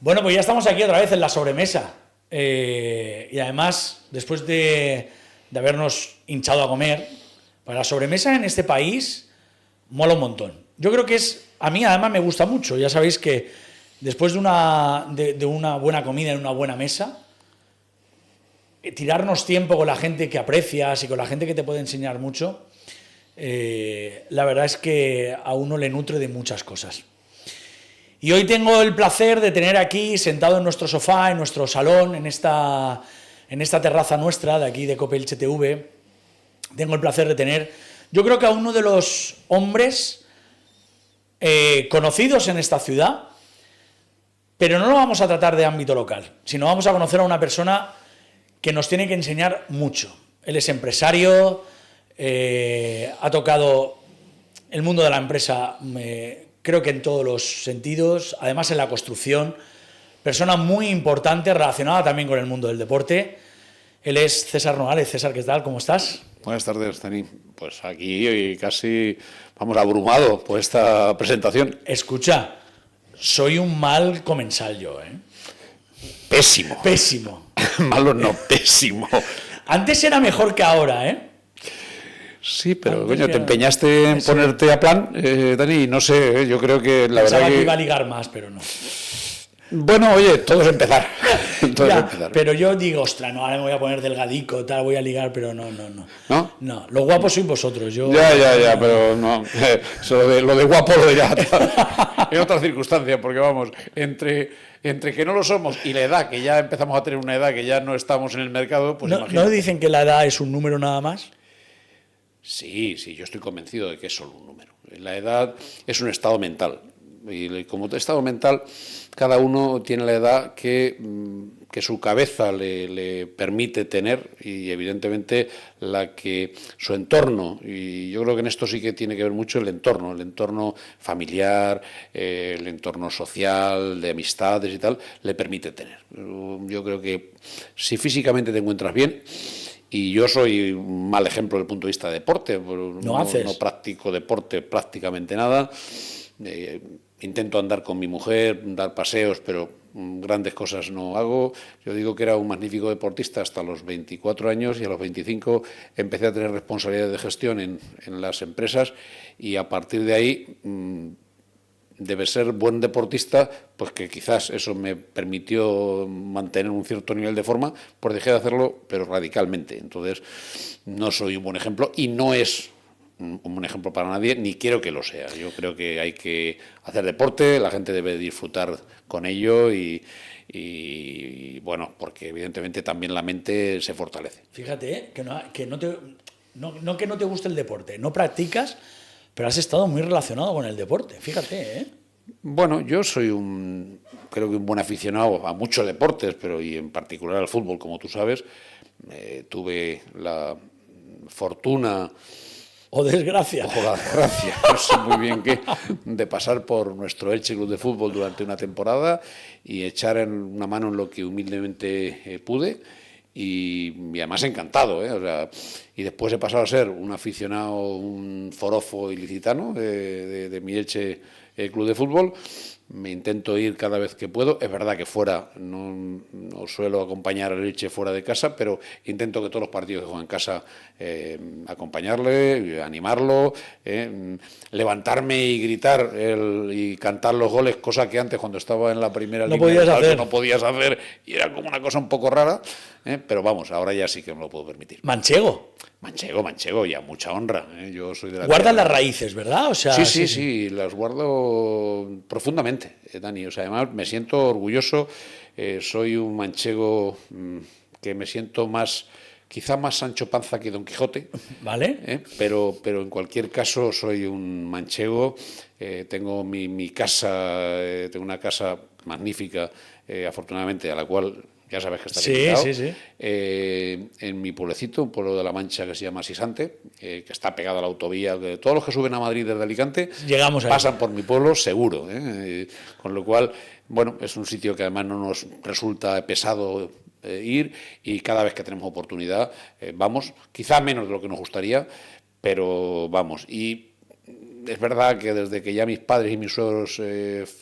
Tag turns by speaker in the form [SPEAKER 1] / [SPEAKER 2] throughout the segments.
[SPEAKER 1] Bueno, pues ya estamos aquí otra vez en la sobremesa. Y además, después de habernos hinchado a comer, pues la sobremesa en este país mola un montón. Yo creo que a mí además me gusta mucho. Ya sabéis que después de una buena comida en una buena mesa, tirarnos tiempo con la gente que aprecias y con la gente que te puede enseñar mucho, la verdad es que a uno le nutre de muchas cosas. Y hoy tengo el placer de tener aquí, sentado en nuestro sofá, en nuestro salón, en esta terraza nuestra de aquí de COPE Elche TV, tengo el placer de tener, yo creo que a uno de los hombres conocidos en esta ciudad, pero no lo vamos a tratar de ámbito local, sino vamos a conocer a una persona que nos tiene que enseñar mucho. Él es empresario, ha tocado el mundo de la empresa, creo que en todos los sentidos, además en la construcción, persona muy importante relacionada también con el mundo del deporte. Él es César Nogales. César, ¿qué tal? ¿Cómo estás?
[SPEAKER 2] Buenas tardes, Dani. Pues aquí hoy casi, vamos, abrumado por esta presentación.
[SPEAKER 1] Escucha, soy un mal comensal yo, ¿eh?
[SPEAKER 2] Pésimo.
[SPEAKER 1] Pésimo.
[SPEAKER 2] Malo no, pésimo.
[SPEAKER 1] Antes era mejor que ahora, ¿eh?
[SPEAKER 2] Sí, pero coño, te empeñaste en ponerte a plan, Dani, y no sé, yo creo que la
[SPEAKER 1] Pensaba
[SPEAKER 2] verdad
[SPEAKER 1] que iba a ligar más, pero no.
[SPEAKER 2] Bueno, oye, todo es empezar. Todo
[SPEAKER 1] Ya,
[SPEAKER 2] es empezar.
[SPEAKER 1] pero yo digo, ostras, no, ahora me voy a poner delgadico, tal, voy a ligar, pero no.
[SPEAKER 2] ¿No?
[SPEAKER 1] No, los guapos sois vosotros. Yo,
[SPEAKER 2] Ya, pero no. Eso lo de guapo lo dirá en otras circunstancias, porque vamos, entre que no lo somos y la edad, que ya empezamos a tener una edad que ya no estamos en el mercado, pues
[SPEAKER 1] ¿No dicen que la edad es un número nada más?
[SPEAKER 2] Sí, yo estoy convencido de que es solo un número. La edad es un estado mental. Y como estado mental, cada uno tiene la edad que su cabeza le permite tener y evidentemente la que su entorno, y yo creo que en esto sí que tiene que ver mucho el entorno familiar, el entorno social, de amistades y tal, le permite tener. Yo creo que si físicamente te encuentras bien, y yo soy un mal ejemplo desde el punto de vista de deporte, no practico deporte prácticamente nada. Intento andar con mi mujer, dar paseos, pero grandes cosas no hago. Yo digo que era un magnífico deportista hasta los 24 años y a los 25 empecé a tener responsabilidades de gestión en las empresas y a partir de ahí, de ser buen deportista, pues que quizás eso me permitió mantener un cierto nivel de forma, pues dejé de hacerlo, pero radicalmente. Entonces, no soy un buen ejemplo y no es un ejemplo para nadie, ni quiero que lo sea. Yo creo que hay que hacer deporte, la gente debe disfrutar con ello y bueno, porque evidentemente también la mente se fortalece.
[SPEAKER 1] Fíjate, que no te guste el deporte, no practicas, pero has estado muy relacionado con el deporte, fíjate, ¿eh?
[SPEAKER 2] Bueno, yo soy creo que un buen aficionado a muchos deportes, pero y en particular al fútbol, como tú sabes. Tuve la fortuna
[SPEAKER 1] o desgracia.
[SPEAKER 2] O la desgracia, no sé muy bien qué, de pasar por nuestro Elche Club de Fútbol durante una temporada y echar una mano en lo que humildemente pude y además encantado, ¿eh? O sea, y después he pasado a ser un aficionado, un forofo ilicitano de mi Elche Club de Fútbol. Me intento ir cada vez que puedo. Es verdad que fuera, no suelo acompañar al Elche fuera de casa, pero intento que todos los partidos que juegan en casa acompañarle, animarlo, levantarme y gritar y cantar los goles, cosa que antes cuando estaba en la primera línea no podías hacer y era como una cosa un poco rara, pero vamos, ahora ya sí que me lo puedo permitir.
[SPEAKER 1] Manchego,
[SPEAKER 2] y a mucha honra. Yo soy de la
[SPEAKER 1] guardas las raíces, ¿verdad? O sea,
[SPEAKER 2] sí, las guardo profundamente, Dani. O sea, además me siento orgulloso. Soy un manchego que me siento quizá más Sancho Panza que Don Quijote.
[SPEAKER 1] ¿Vale?
[SPEAKER 2] Pero en cualquier caso soy un manchego. Tengo mi casa, tengo una casa magnífica, afortunadamente, a la cual ya sabes que está invitado.
[SPEAKER 1] Sí.
[SPEAKER 2] En mi pueblecito, un pueblo de La Mancha que se llama Sisante, que está pegado a la autovía. Todos los que suben a Madrid desde Alicante pasan por mi pueblo, seguro. Con lo cual, bueno, es un sitio que además no nos resulta pesado ir y cada vez que tenemos oportunidad vamos, quizá menos de lo que nos gustaría, pero vamos. Y es verdad que desde que ya mis padres y mis suegros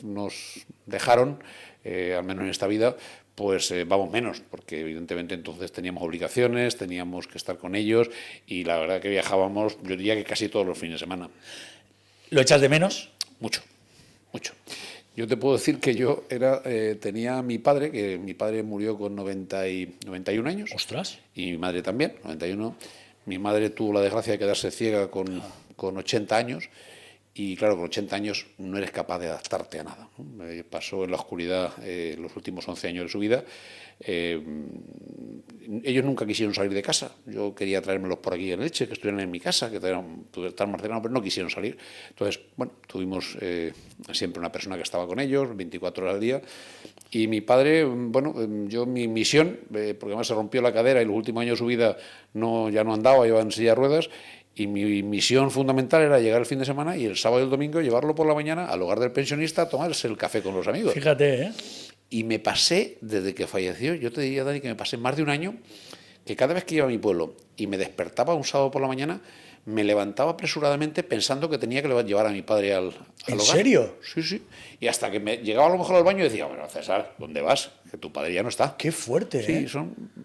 [SPEAKER 2] nos dejaron, al menos en esta vida, pues vamos menos, porque evidentemente entonces teníamos obligaciones, teníamos que estar con ellos y la verdad que viajábamos, yo diría que casi todos los fines de semana.
[SPEAKER 1] ¿Lo echas de menos?
[SPEAKER 2] Mucho, mucho. Yo te puedo decir que yo tenía a mi padre, que mi padre murió con 91 años.
[SPEAKER 1] ¡Ostras!
[SPEAKER 2] Y mi madre también, 91. Mi madre tuvo la desgracia de quedarse ciega con 80 años. Y claro, con 80 años no eres capaz de adaptarte a nada, ¿no? Pasó en la oscuridad los últimos 11 años de su vida. Ellos nunca quisieron salir de casa. Yo quería traérmelos por aquí en Elche, que estuvieran en mi casa, que estuvieran más cercanos, pero no quisieron salir. Entonces, bueno, tuvimos siempre una persona que estaba con ellos, 24 horas al día. Y mi padre, bueno, yo mi misión, porque además se rompió la cadera y los últimos años de su vida ya no andaba, iba en silla de ruedas. Y mi misión fundamental era llegar el fin de semana y el sábado y el domingo llevarlo por la mañana al hogar del pensionista a tomarse el café con los amigos.
[SPEAKER 1] Fíjate, ¿eh?
[SPEAKER 2] Y me pasé, desde que falleció, yo te diría, Dani, que me pasé más de un año, que cada vez que iba a mi pueblo y me despertaba un sábado por la mañana, me levantaba apresuradamente pensando que tenía que llevar a mi padre al hogar.
[SPEAKER 1] ¿En serio?
[SPEAKER 2] Sí, sí. Y hasta que me llegaba a lo mejor al baño y decía, bueno, César, ¿dónde vas? Que tu padre ya no está.
[SPEAKER 1] ¡Qué fuerte!
[SPEAKER 2] Sí,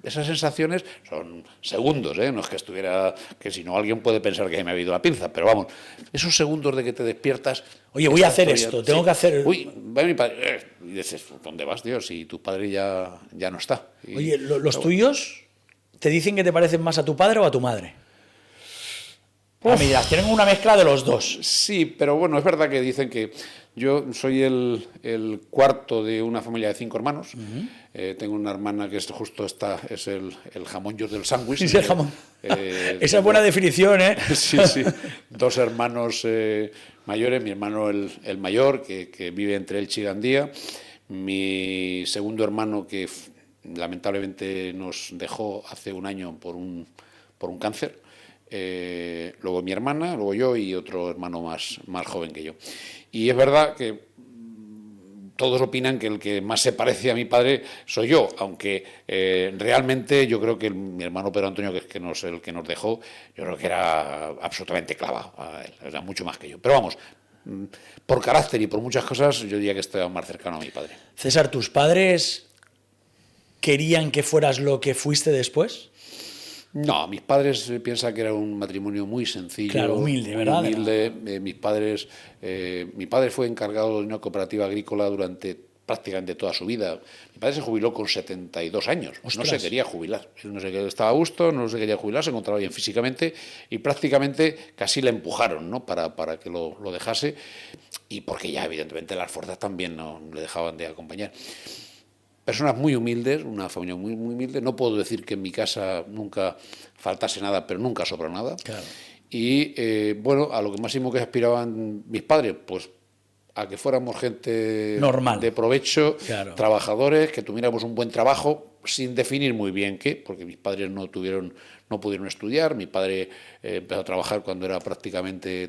[SPEAKER 2] esas sensaciones son segundos, ¿eh? No es que estuviera, que si no alguien puede pensar que me ha habido la pinza, pero vamos, esos segundos de que te despiertas.
[SPEAKER 1] Oye, voy a hacer esto, tengo que hacer.
[SPEAKER 2] Uy, va mi padre. Y dices, ¿dónde vas, tío? Si tu padre ya no está.
[SPEAKER 1] Oye, ¿los tuyos te dicen que te parecen más a tu padre o a tu madre? Me dirás, tienen una mezcla de los dos.
[SPEAKER 2] Sí, pero bueno, es verdad que dicen que yo soy el cuarto de una familia de 5 hermanos. Tengo una hermana que es el jamón york del sándwich.
[SPEAKER 1] Sí, el jamón. Esa es buena definición, ¿eh?
[SPEAKER 2] Sí, sí. 2 hermanos mayores, mi hermano el mayor, que vive entre Elche y Gandía. Mi segundo hermano, que lamentablemente nos dejó hace un año por un cáncer. Luego mi hermana, luego yo y otro hermano más joven que yo. Y es verdad que todos opinan que el que más se parece a mi padre soy yo, aunque realmente yo creo que mi hermano Pedro Antonio, que es el que nos dejó, yo creo que era absolutamente clavado a él, era mucho más que yo. Pero vamos, por carácter y por muchas cosas, yo diría que estaba más cercano a mi padre.
[SPEAKER 1] César, ¿tus padres querían que fueras lo que fuiste después?
[SPEAKER 2] No, mis padres piensan que era un matrimonio muy sencillo.
[SPEAKER 1] Claro, humilde, ¿verdad?
[SPEAKER 2] Humilde. Mi padre fue encargado de una cooperativa agrícola durante prácticamente toda su vida. Mi padre se jubiló con 72 años.
[SPEAKER 1] ¡Ostras!
[SPEAKER 2] No se quería jubilar. No se estaba a gusto, no se quería jubilar, se encontraba bien físicamente y prácticamente casi le empujaron, ¿no? para que lo dejase, y porque ya evidentemente las fuerzas también no le dejaban de acompañar. Personas muy humildes, una familia muy, muy humilde. No puedo decir que en mi casa nunca faltase nada, pero nunca sobró nada.
[SPEAKER 1] Claro.
[SPEAKER 2] Y bueno, a lo que máximo que aspiraban mis padres, pues a que fuéramos gente
[SPEAKER 1] normal,
[SPEAKER 2] de provecho,
[SPEAKER 1] claro,
[SPEAKER 2] trabajadores, que tuviéramos un buen trabajo, sin definir muy bien qué, porque mis padres no pudieron estudiar. Mi padre empezó a trabajar cuando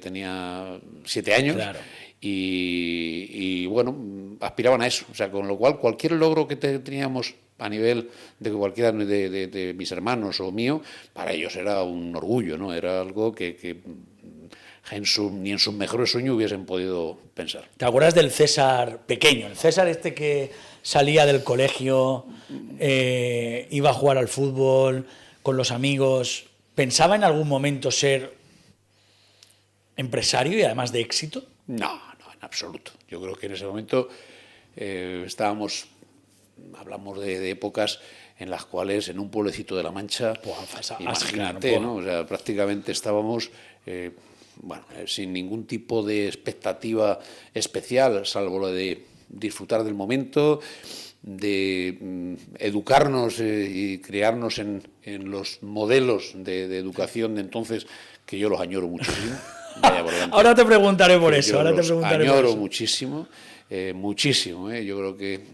[SPEAKER 2] tenía 7 años.
[SPEAKER 1] Claro.
[SPEAKER 2] Y bueno, aspiraban a eso. O sea, con lo cual cualquier logro que teníamos a nivel de cualquiera de mis hermanos o mío, para ellos era un orgullo, ¿no? Era algo que ni en sus mejores sueños hubiesen podido pensar.
[SPEAKER 1] ¿Te acuerdas del César pequeño? El César que salía del colegio, iba a jugar al fútbol con los amigos. ¿Pensaba en algún momento ser empresario y además de éxito?
[SPEAKER 2] No, en absoluto. Yo creo que en ese momento hablamos de épocas en las cuales en un pueblecito de La Mancha, imagínate, ¿no? O sea, prácticamente estábamos sin ningún tipo de expectativa especial, salvo lo de disfrutar del momento, de educarnos y crearnos en los modelos de educación de entonces, que yo los añoro muchísimo.
[SPEAKER 1] Ahora te preguntaré por eso.
[SPEAKER 2] Añoro muchísimo, muchísimo. Yo creo que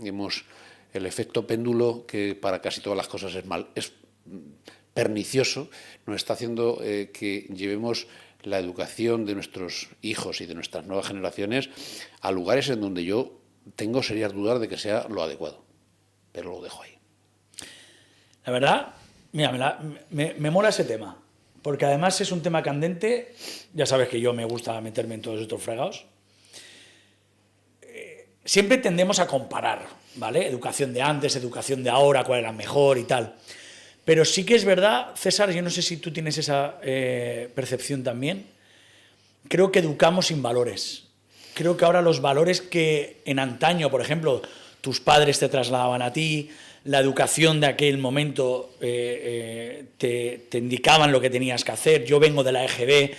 [SPEAKER 2] el efecto péndulo, que para casi todas las cosas es pernicioso, nos está haciendo que llevemos la educación de nuestros hijos y de nuestras nuevas generaciones a lugares en donde yo tengo serias dudas de que sea lo adecuado. Pero lo dejo ahí.
[SPEAKER 1] La verdad, mira, me mola ese tema. Porque además es un tema candente. Ya sabes que yo me gusta meterme en todos estos fregados. siempre tendemos a comparar, ¿vale? Educación de antes, educación de ahora, cuál era mejor y tal. Pero sí que es verdad, César, yo no sé si tú tienes esa percepción también, creo que educamos sin valores. Creo que ahora los valores que en antaño, por ejemplo, tus padres te trasladaban a ti, la educación de aquel momento te indicaban lo que tenías que hacer. Yo vengo de la EGB,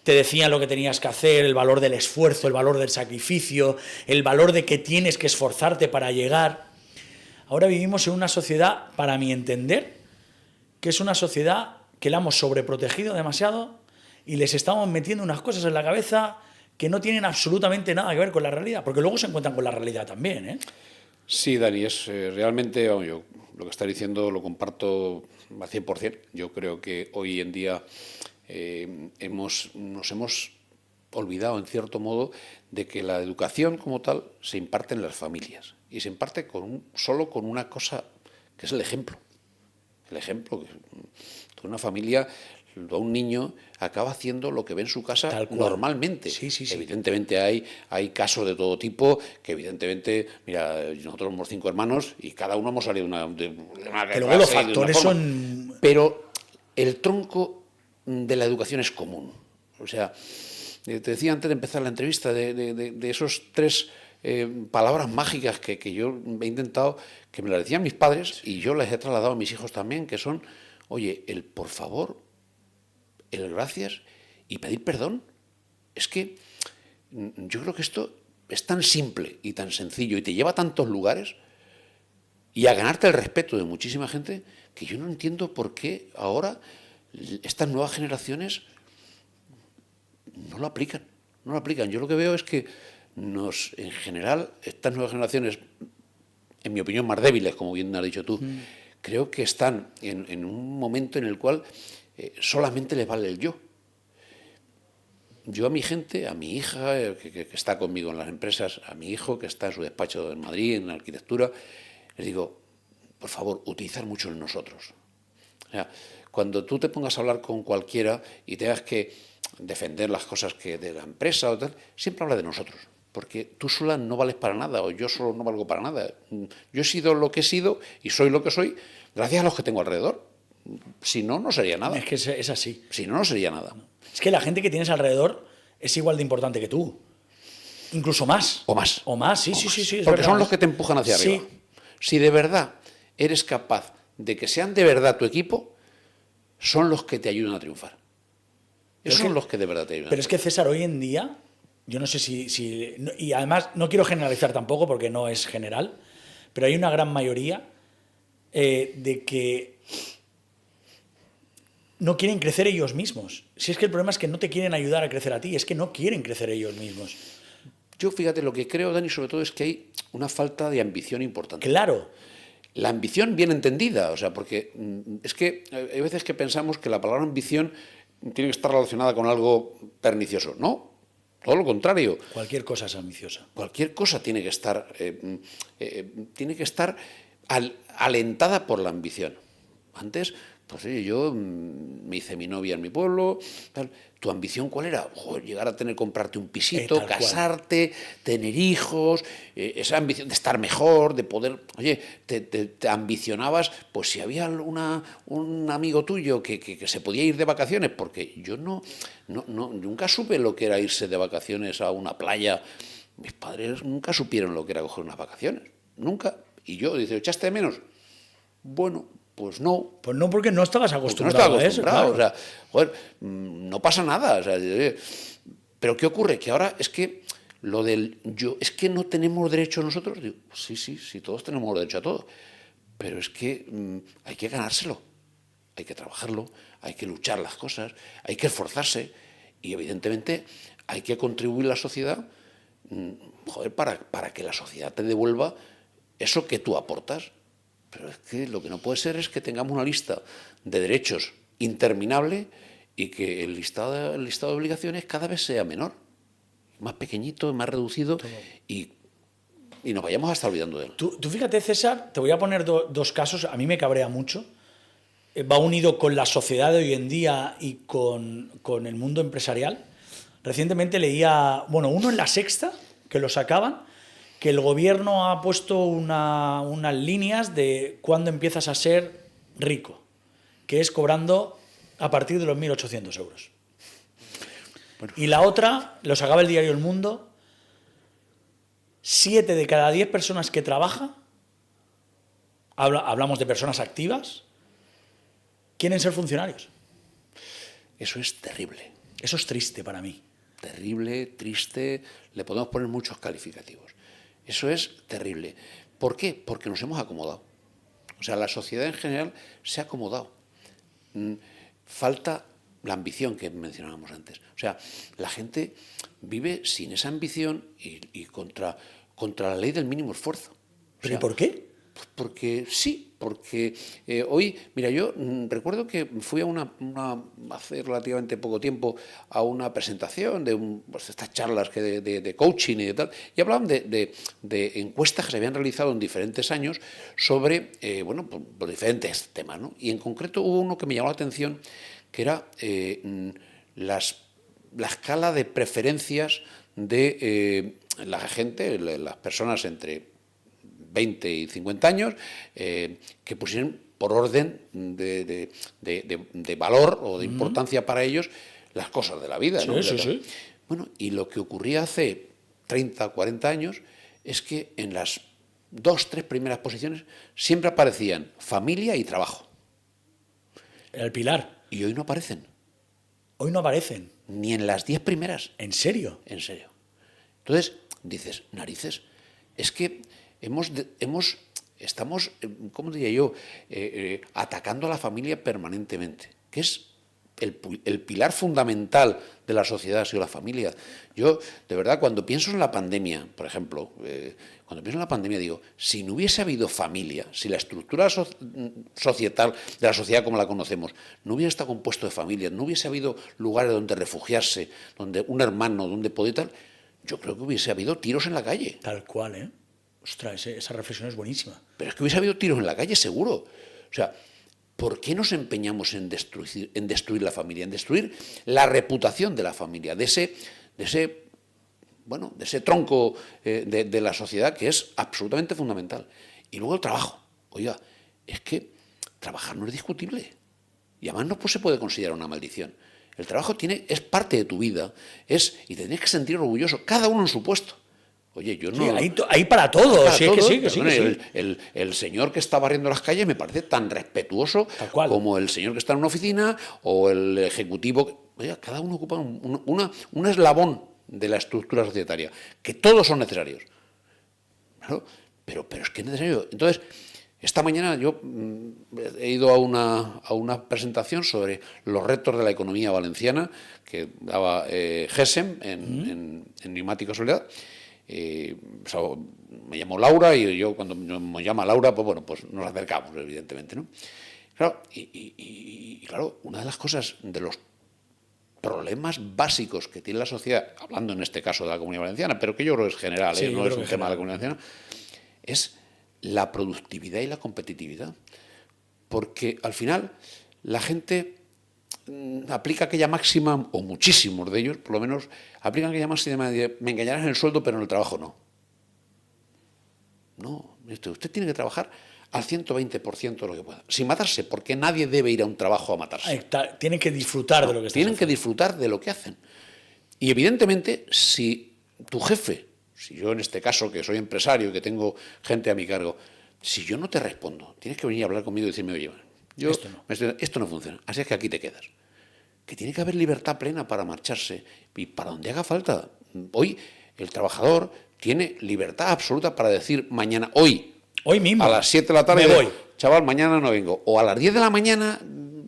[SPEAKER 1] te decían lo que tenías que hacer, el valor del esfuerzo, el valor del sacrificio, el valor de que tienes que esforzarte para llegar. Ahora vivimos en una sociedad, para mi entender, que es una sociedad que la hemos sobreprotegido demasiado y les estamos metiendo unas cosas en la cabeza que no tienen absolutamente nada que ver con la realidad, porque luego se encuentran con la realidad también, ¿eh?
[SPEAKER 2] Sí, Dani, es realmente, vamos, yo lo que estás diciendo lo comparto al 100%. Yo creo que hoy en día nos hemos olvidado, en cierto modo, de que la educación como tal se imparte en las familias y se imparte solo con una cosa, que es el ejemplo. El ejemplo, que una familia, a un niño acaba haciendo lo que ve en su casa normalmente.
[SPEAKER 1] Sí, sí, sí.
[SPEAKER 2] Evidentemente hay casos de todo tipo, que evidentemente, mira, nosotros somos 5 hermanos y cada uno hemos salido de una
[SPEAKER 1] que luego los factores son...
[SPEAKER 2] Pero el tronco de la educación es común. O sea, te decía antes de empezar la entrevista de esos 3 palabras mágicas que yo he intentado, que me las decían mis padres y yo les he trasladado a mis hijos también, que son, oye, el por favor, el gracias y pedir perdón. Es que yo creo que esto es tan simple y tan sencillo y te lleva a tantos lugares y a ganarte el respeto de muchísima gente, que yo no entiendo por qué ahora estas nuevas generaciones no lo aplican. No lo aplican. Yo lo que veo es que en general, estas nuevas generaciones, en mi opinión, más débiles, como bien has dicho tú, creo que están en un momento en el cual solamente les vale el yo. Yo a mi gente, a mi hija, que está conmigo en las empresas, a mi hijo, que está en su despacho en Madrid, en arquitectura, les digo, por favor, utilizar mucho el nosotros. O sea, cuando tú te pongas a hablar con cualquiera y tengas que defender las cosas que de la empresa o tal, siempre habla de nosotros. Porque tú sola no vales para nada, o yo solo no valgo para nada. Yo he sido lo que he sido y soy lo que soy gracias a los que tengo alrededor. Si no, no sería nada.
[SPEAKER 1] Es que es así.
[SPEAKER 2] Si no, no sería nada.
[SPEAKER 1] Es que la gente que tienes alrededor es igual de importante que tú. Incluso más.
[SPEAKER 2] O más.
[SPEAKER 1] O más, sí,
[SPEAKER 2] o
[SPEAKER 1] sí,
[SPEAKER 2] más.
[SPEAKER 1] sí, sí.
[SPEAKER 2] Porque
[SPEAKER 1] verdad.
[SPEAKER 2] son los que te empujan hacia arriba. Si de verdad eres capaz de que sean de verdad tu equipo, son los que te ayudan a triunfar. Esos son los que de verdad te ayudan.
[SPEAKER 1] Pero es que, César, hoy en día, yo no sé si... Y además, no quiero generalizar tampoco, porque no es general, pero hay una gran mayoría de que no quieren crecer ellos mismos. Si es que el problema es que no te quieren ayudar a crecer a ti, es que no quieren crecer ellos mismos.
[SPEAKER 2] Yo, fíjate, lo que creo, Dani, sobre todo es que hay una falta de ambición importante.
[SPEAKER 1] Claro.
[SPEAKER 2] La ambición bien entendida, o sea, porque es que hay veces que pensamos que la palabra ambición tiene que estar relacionada con algo pernicioso. No, todo lo contrario.
[SPEAKER 1] Cualquier cosa es ambiciosa.
[SPEAKER 2] Cualquier cosa tiene que estar alentada por la ambición. Antes, pues oye, yo me hice mi novia en mi pueblo, tal. ¿Tu ambición cuál era? Joder, llegar a comprarte un pisito, casarte, tener hijos, esa ambición de estar mejor, de poder... Oye, te ambicionabas, pues si había un amigo tuyo que se podía ir de vacaciones, porque yo nunca supe lo que era irse de vacaciones a una playa. Mis padres nunca supieron lo que era coger unas vacaciones, nunca. Y yo, dice, ¿echaste de menos? Bueno, pues no.
[SPEAKER 1] Pues no, porque no estabas acostumbrado a eso. Claro.
[SPEAKER 2] O sea, joder, no pasa nada. O sea, pero ¿qué ocurre? Que ahora es que lo del yo, es que no tenemos derecho nosotros. Digo, sí, todos tenemos derecho a todo. Pero es que hay que ganárselo, hay que trabajarlo, hay que luchar las cosas, hay que esforzarse y evidentemente hay que contribuir a la sociedad, joder, para que la sociedad te devuelva eso que tú aportas. Pero es que lo que no puede ser es que tengamos una lista de derechos interminable y que el listado de obligaciones cada vez sea menor, más pequeñito, más reducido y nos vayamos hasta olvidando de él.
[SPEAKER 1] Tú fíjate, César, te voy a poner dos casos, a mí me cabrea mucho. Va unido con la sociedad de hoy en día y con el mundo empresarial. Recientemente leía, uno en La Sexta, que lo sacaban, que el gobierno ha puesto unas líneas de cuándo empiezas a ser rico, que es cobrando a partir de los 1.800 euros. Bueno. Y la otra, lo sacaba el diario El Mundo, 7 de cada 10 personas que trabajan, hablamos de personas activas, quieren ser funcionarios.
[SPEAKER 2] Eso es terrible.
[SPEAKER 1] Eso es triste para mí.
[SPEAKER 2] Terrible, triste, le podemos poner muchos calificativos. Eso es terrible. ¿Por qué? Porque nos hemos acomodado. O sea, la sociedad en general se ha acomodado. Falta la ambición que mencionábamos antes. O sea, la gente vive sin esa ambición y contra la ley del mínimo esfuerzo.
[SPEAKER 1] ¿Pero y por qué?
[SPEAKER 2] Porque sí, porque hoy, mira, yo recuerdo que fui hace relativamente poco tiempo a una presentación de estas charlas de coaching y de tal, y hablaban de encuestas que se habían realizado en diferentes años sobre, por diferentes temas, ¿no? Y en concreto hubo uno que me llamó la atención, que era la escala de preferencias de la gente, las personas entre 20 y 50 años, que pusieron por orden de valor o de importancia para ellos las cosas de la vida, ¿no?
[SPEAKER 1] Sí.
[SPEAKER 2] Bueno, y lo que ocurría hace 30, 40 años es que en las 2, 3 primeras posiciones siempre aparecían familia y trabajo.
[SPEAKER 1] El pilar.
[SPEAKER 2] Y hoy no aparecen.
[SPEAKER 1] Hoy no aparecen.
[SPEAKER 2] Ni en las 10 primeras.
[SPEAKER 1] ¿En serio?
[SPEAKER 2] En serio. Entonces, dices, narices, es que estamos, ¿cómo diría yo?, atacando a la familia permanentemente, que es el pilar fundamental de la sociedad, ha sido la familia. Yo, de verdad, cuando pienso en la pandemia, por ejemplo, digo, si no hubiese habido familia, si la estructura societal de la sociedad como la conocemos no hubiera estado compuesto de familias, no hubiese habido lugares donde refugiarse, donde un hermano, donde poder tal, yo creo que hubiese habido tiros en la calle.
[SPEAKER 1] Tal cual, ¿eh? Ostras, esa reflexión es buenísima.
[SPEAKER 2] Pero es que hubiese habido tiros en la calle, seguro. O sea, ¿por qué nos empeñamos en destruir la familia, en destruir la reputación de la familia, de ese tronco de la sociedad que es absolutamente fundamental? Y luego el trabajo. Oiga, es que trabajar no es discutible. Y además no se puede considerar una maldición. El trabajo es parte de tu vida, y te tienes que sentir orgulloso, cada uno en su puesto. Oye, yo no...
[SPEAKER 1] Sí, hay para todo. Sí, que sí.
[SPEAKER 2] El señor que está barriendo las calles me parece tan respetuoso como el señor que está en una oficina o el ejecutivo. Oye, cada uno ocupa un eslabón de la estructura societaria, que todos son necesarios. Claro, pero es que es necesario. Entonces, esta mañana yo he ido a una presentación sobre los retos de la economía valenciana que daba GESEM en Neumáticos Soledad. Me llamo Laura y yo cuando me llama Laura, pues nos acercamos, evidentemente, ¿no? Claro, y claro, una de las cosas, de los problemas básicos que tiene la sociedad, hablando en este caso de la Comunidad Valenciana, pero que yo creo que es general, no es un tema de la Comunidad Valenciana, es la productividad y la competitividad. Porque al final la gente aplica aquella máxima, o muchísimos de ellos, por lo menos, aplican aquella máxima de me engañarás en el sueldo, pero en el trabajo no. No, usted tiene que trabajar al 120% de lo que pueda, sin matarse, porque nadie debe ir a un trabajo a matarse.
[SPEAKER 1] Tienen que disfrutar de lo que están
[SPEAKER 2] Tienen que disfrutar de lo que hacen. Y evidentemente, si tu jefe, si yo en este caso, que soy empresario y que tengo gente a mi cargo, si yo no te respondo, tienes que venir a hablar conmigo y decirme, oye, esto no funciona, así es que aquí te quedas. Que tiene que haber libertad plena para marcharse y para donde haga falta. Hoy el trabajador tiene libertad absoluta para decir mañana, hoy
[SPEAKER 1] mismo,
[SPEAKER 2] a las 7 de la tarde,
[SPEAKER 1] me voy.
[SPEAKER 2] Chaval, mañana no vengo. O a las 10 de la mañana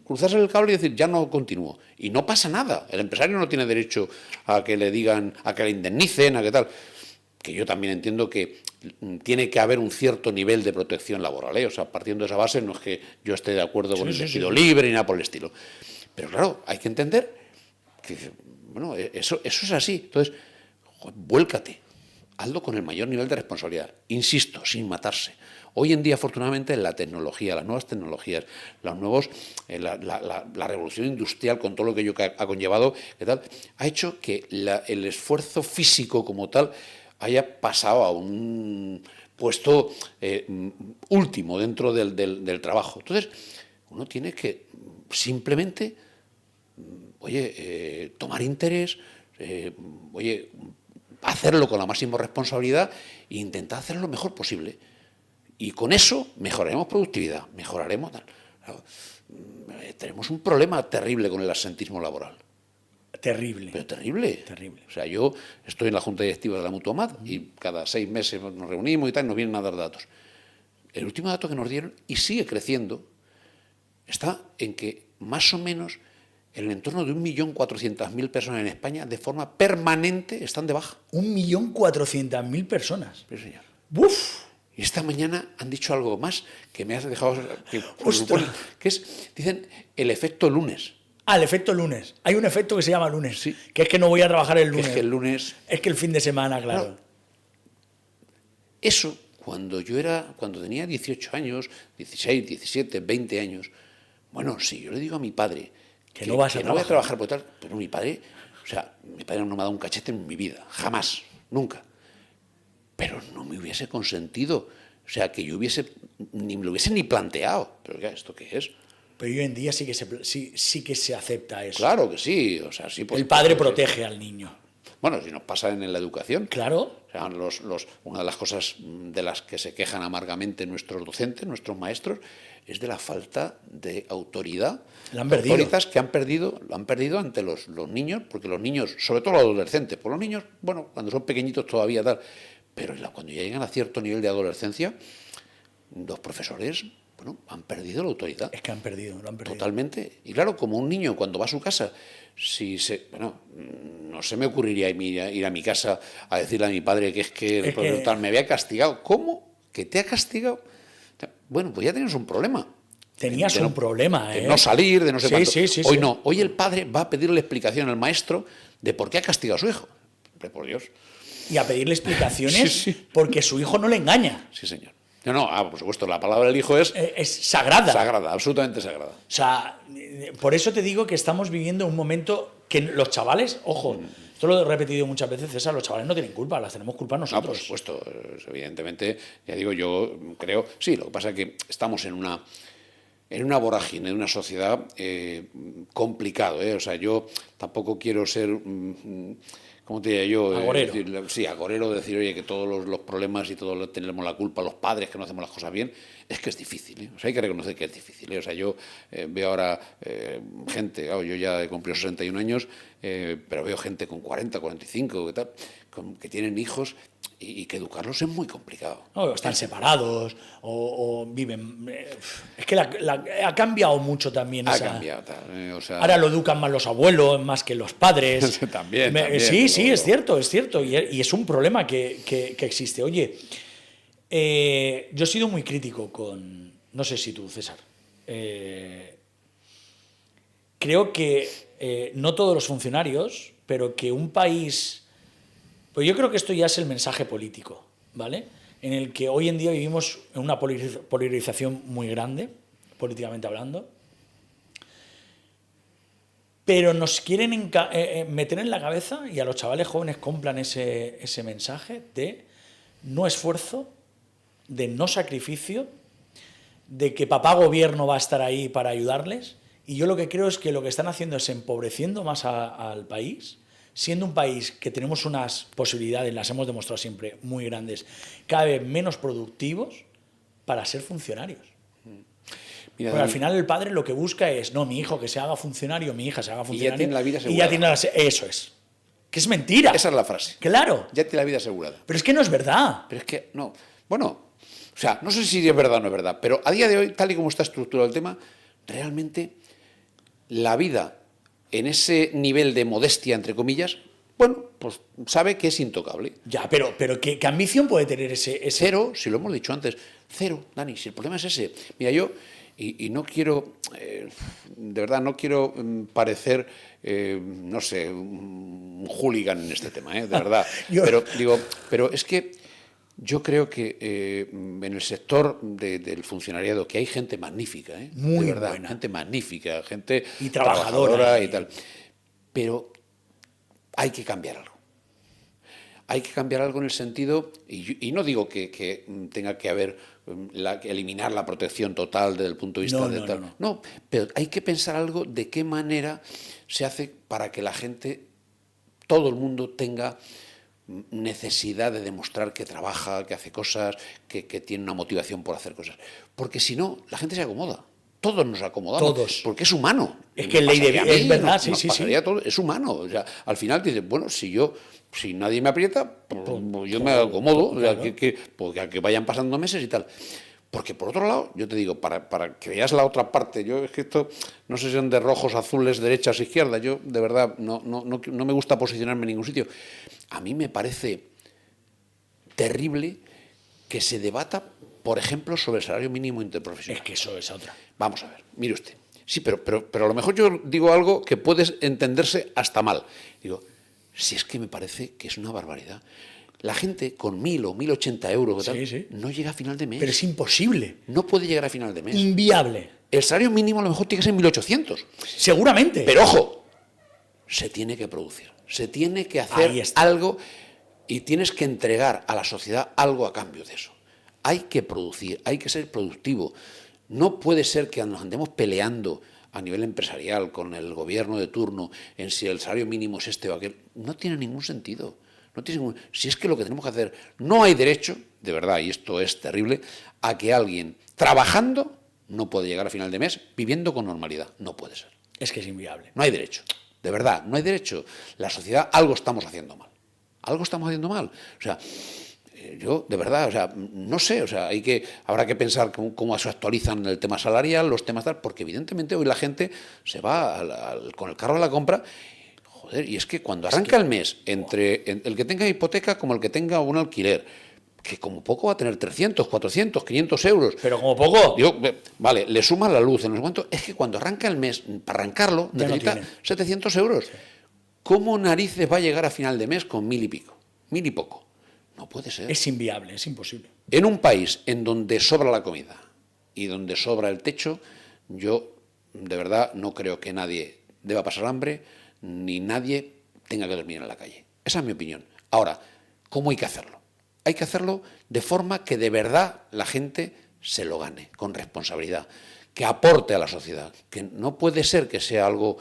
[SPEAKER 2] cruzarse el cable y decir, ya no continúo. Y no pasa nada. El empresario no tiene derecho a que le digan, a que le indemnicen, a que tal. Que yo también entiendo que tiene que haber un cierto nivel de protección laboral, ¿eh? O sea, partiendo de esa base, no es que yo esté de acuerdo con el despido libre ni nada por el estilo. Pero claro, hay que entender que, eso es así. Entonces, vuélcate, hazlo con el mayor nivel de responsabilidad. Insisto, sin matarse. Hoy en día, afortunadamente, la tecnología, las nuevas tecnologías, la revolución industrial con todo lo que ello ha conllevado, ¿qué tal? Ha hecho que el esfuerzo físico como tal haya pasado a un puesto último dentro del trabajo. Entonces, uno tiene que simplemente, tomar interés, hacerlo con la máxima responsabilidad e intentar hacerlo lo mejor posible. Y con eso mejoraremos productividad, mejoraremos... Claro, tenemos un problema terrible con el absentismo laboral.
[SPEAKER 1] Terrible.
[SPEAKER 2] Pero terrible.
[SPEAKER 1] Terrible.
[SPEAKER 2] O sea, yo estoy en la junta directiva de la Mutuamat y cada 6 meses nos reunimos y tal, y nos vienen a dar datos. El último dato que nos dieron, y sigue creciendo, está en que más o menos en el entorno de 1.400.000 personas en España de forma permanente están de baja.
[SPEAKER 1] 1.400.000 personas.
[SPEAKER 2] Sí, señor.
[SPEAKER 1] ¡Buf!
[SPEAKER 2] Y esta mañana han dicho algo más que me has dejado... que es, dicen, el efecto lunes.
[SPEAKER 1] Ah, el efecto lunes. Hay un efecto que se llama lunes.
[SPEAKER 2] Sí.
[SPEAKER 1] Que es que no voy a trabajar el lunes.
[SPEAKER 2] Es que el lunes...
[SPEAKER 1] Es que el fin de semana, claro.
[SPEAKER 2] Eso, cuando tenía 18 años, 16, 17, 20 años, bueno, sí, yo le digo a mi padre
[SPEAKER 1] que no vas a
[SPEAKER 2] no voy a trabajar por tal, pero mi padre no me ha dado un cachete en mi vida, jamás, nunca. Pero no me hubiese consentido, o sea, que yo ni me lo hubiese ni planteado. Pero ya, ¿esto qué es?
[SPEAKER 1] Pero hoy en día sí que se acepta eso.
[SPEAKER 2] Claro que sí, o sea, sí.
[SPEAKER 1] El padre protege al niño.
[SPEAKER 2] Bueno, si nos pasa en la educación.
[SPEAKER 1] Claro.
[SPEAKER 2] O sea, una de las cosas de las que se quejan amargamente nuestros docentes, nuestros maestros, es de la falta de autoridad.
[SPEAKER 1] La han perdido.
[SPEAKER 2] Autoridades que lo han perdido ante los niños, porque los niños, sobre todo los adolescentes, por los niños, bueno, cuando son pequeñitos todavía tal, pero cuando ya llegan a cierto nivel de adolescencia, los profesores, bueno, han perdido la autoridad.
[SPEAKER 1] Es que lo han perdido.
[SPEAKER 2] Totalmente. Y claro, como un niño cuando va a su casa, no se me ocurriría ir a mi casa a decirle a mi padre que el profesor tal me había castigado. ¿Cómo? ¿Que te ha castigado? Bueno, pues ya tienes un problema.
[SPEAKER 1] Tenías un problema,
[SPEAKER 2] de no salir, de no sé cuánto. Hoy no. Hoy el padre va a pedirle explicación al maestro de por qué ha castigado a su hijo. Hombre, por Dios.
[SPEAKER 1] Y a pedirle explicaciones porque su hijo no le engaña.
[SPEAKER 2] Sí, señor. Por supuesto, la palabra del hijo es
[SPEAKER 1] sagrada.
[SPEAKER 2] Sagrada, absolutamente sagrada.
[SPEAKER 1] O sea, por eso te digo que estamos viviendo un momento que los chavales, ojo, esto lo he repetido muchas veces, César, los chavales no tienen culpa, las tenemos culpa nosotros.
[SPEAKER 2] Por supuesto, evidentemente, ya digo, yo creo, sí, lo que pasa es que estamos en una vorágine, en una sociedad complicado, O sea, yo tampoco quiero ser... ¿Cómo te diría yo?
[SPEAKER 1] Agorero.
[SPEAKER 2] Agorero, decir, oye, que todos los problemas y todos tenemos la culpa, los padres que no hacemos las cosas bien, es que es difícil, O sea, hay que reconocer que es difícil, O sea, yo veo ahora gente, yo ya he cumplido 61 años, pero veo gente con 40, 45, que tienen hijos y que educarlos es muy complicado.
[SPEAKER 1] No, están separados o viven... Es que ha cambiado mucho también.
[SPEAKER 2] Ha cambiado. O sea,
[SPEAKER 1] ahora lo educan más los abuelos, más que los padres.
[SPEAKER 2] también.
[SPEAKER 1] Sí, es cierto. Y es un problema que existe. Oye, yo he sido muy crítico con... No sé si tú, César. Creo que no todos los funcionarios, pero que un país... Pues yo creo que esto ya es el mensaje político, ¿vale? En el que hoy en día vivimos en una polarización muy grande, políticamente hablando, pero nos quieren meter en la cabeza, y a los chavales jóvenes compran ese mensaje de no esfuerzo, de no sacrificio, de que papá gobierno va a estar ahí para ayudarles, y yo lo que creo es que lo que están haciendo es empobreciendo más al país, siendo un país que tenemos unas posibilidades, las hemos demostrado siempre, muy grandes, cada vez menos productivos para ser funcionarios.
[SPEAKER 2] Mira,
[SPEAKER 1] porque al final el padre lo que busca es, no, mi hijo que se haga funcionario, mi hija se haga funcionario.
[SPEAKER 2] Y ya tiene la vida asegurada.
[SPEAKER 1] Y ya tiene eso es. Que es mentira.
[SPEAKER 2] Esa es la frase.
[SPEAKER 1] Claro.
[SPEAKER 2] Ya tiene la vida asegurada.
[SPEAKER 1] Pero es que no es verdad.
[SPEAKER 2] Pero es que, no. Bueno, o sea, no sé si es verdad o no es verdad, pero a día de hoy, tal y como está estructurado el tema, realmente la vida en ese nivel de modestia, entre comillas, bueno, pues sabe que es intocable.
[SPEAKER 1] Ya, pero ¿qué ambición puede tener ese...?
[SPEAKER 2] Cero, si lo hemos dicho antes, cero, Dani, si el problema es ese. Mira, yo, y no quiero, de verdad, no quiero parecer, no sé, un hooligan en este tema, de verdad. Pero es que yo creo que en el sector del funcionariado, que hay gente magnífica,
[SPEAKER 1] muy
[SPEAKER 2] de verdad,
[SPEAKER 1] buena.
[SPEAKER 2] gente magnífica, gente
[SPEAKER 1] y trabajadora
[SPEAKER 2] y tal, pero hay que cambiar algo. hay que cambiar algo en el sentido, y no digo que tenga que haber, que eliminar la protección total desde el punto de vista
[SPEAKER 1] No,
[SPEAKER 2] de
[SPEAKER 1] no,
[SPEAKER 2] tal.
[SPEAKER 1] no, no.
[SPEAKER 2] No, pero hay que pensar algo de qué manera se hace para que la gente, todo el mundo tenga necesidad de demostrar que trabaja, que hace cosas, que tiene una motivación por hacer cosas. Porque si no, la gente se acomoda. Todos nos acomodamos.
[SPEAKER 1] Todos.
[SPEAKER 2] Porque es humano.
[SPEAKER 1] Es que ley de vida, es verdad, sí,
[SPEAKER 2] nos
[SPEAKER 1] sí,
[SPEAKER 2] pasaría
[SPEAKER 1] sí.
[SPEAKER 2] todo, es humano. O sea, al final dices, bueno, si nadie me aprieta, pues yo me acomodo, o sea,
[SPEAKER 1] claro.
[SPEAKER 2] pues que vayan pasando meses y tal. Porque por otro lado, yo te digo, para que veas la otra parte, yo es que esto, no sé si son de rojos, azules, derechas, izquierdas, yo de verdad no me gusta posicionarme en ningún sitio. A mí me parece terrible que se debata, por ejemplo, sobre el salario mínimo interprofesional.
[SPEAKER 1] Es que eso es otra.
[SPEAKER 2] Vamos a ver, mire usted. Sí, pero a lo mejor yo digo algo que puede entenderse hasta mal. Digo, si es que me parece que es una barbaridad. La gente con 1.000 o 1.080 euros tal,
[SPEAKER 1] Sí.
[SPEAKER 2] no llega a final de mes.
[SPEAKER 1] Pero es imposible.
[SPEAKER 2] No puede llegar a final de mes.
[SPEAKER 1] Inviable.
[SPEAKER 2] El salario mínimo a lo mejor tiene que ser 1.800.
[SPEAKER 1] Seguramente.
[SPEAKER 2] Pero ojo, se tiene que producir. Se tiene que hacer
[SPEAKER 1] Ahí está.
[SPEAKER 2] algo y tienes que entregar a la sociedad algo a cambio de eso. Hay que producir, hay que ser productivo. No puede ser que nos andemos peleando a nivel empresarial con el gobierno de turno en si el salario mínimo es este o aquel. No tiene ningún sentido. No tiene ningún... Si es que lo que tenemos que hacer, no hay derecho, de verdad, y esto es terrible, a que alguien trabajando no puede llegar a final de mes viviendo con normalidad. No puede ser.
[SPEAKER 1] Es que es inviable.
[SPEAKER 2] No hay derecho. De verdad, no hay derecho. La sociedad, algo estamos haciendo mal. Algo estamos haciendo mal. O sea, yo, de verdad, o sea, no sé, o sea, habrá que pensar cómo se actualizan el tema salarial, los temas tal, porque evidentemente hoy la gente se va con el carro a la compra. Joder, y es que cuando arranca el mes, entre el que tenga hipoteca como el que tenga un alquiler, que como poco va a tener 300, 400, 500 euros.
[SPEAKER 1] Pero como poco.
[SPEAKER 2] Digo, vale, le suma la luz, en no sé cuánto. Es que cuando arranca el mes, para arrancarlo,
[SPEAKER 1] Ya
[SPEAKER 2] necesita
[SPEAKER 1] no tiene.
[SPEAKER 2] 700 euros. ¿Cómo narices va a llegar a final de mes con 1.000 y pico? 1.000 y poco. No puede ser.
[SPEAKER 1] Es inviable, es imposible.
[SPEAKER 2] En un país en donde sobra la comida y donde sobra el techo, yo de verdad no creo que nadie deba pasar hambre ni nadie tenga que dormir en la calle. Esa es mi opinión. Ahora, ¿cómo hay que hacerlo? Hay que hacerlo de forma que de verdad la gente se lo gane, con responsabilidad, que aporte a la sociedad, que no puede ser que sea algo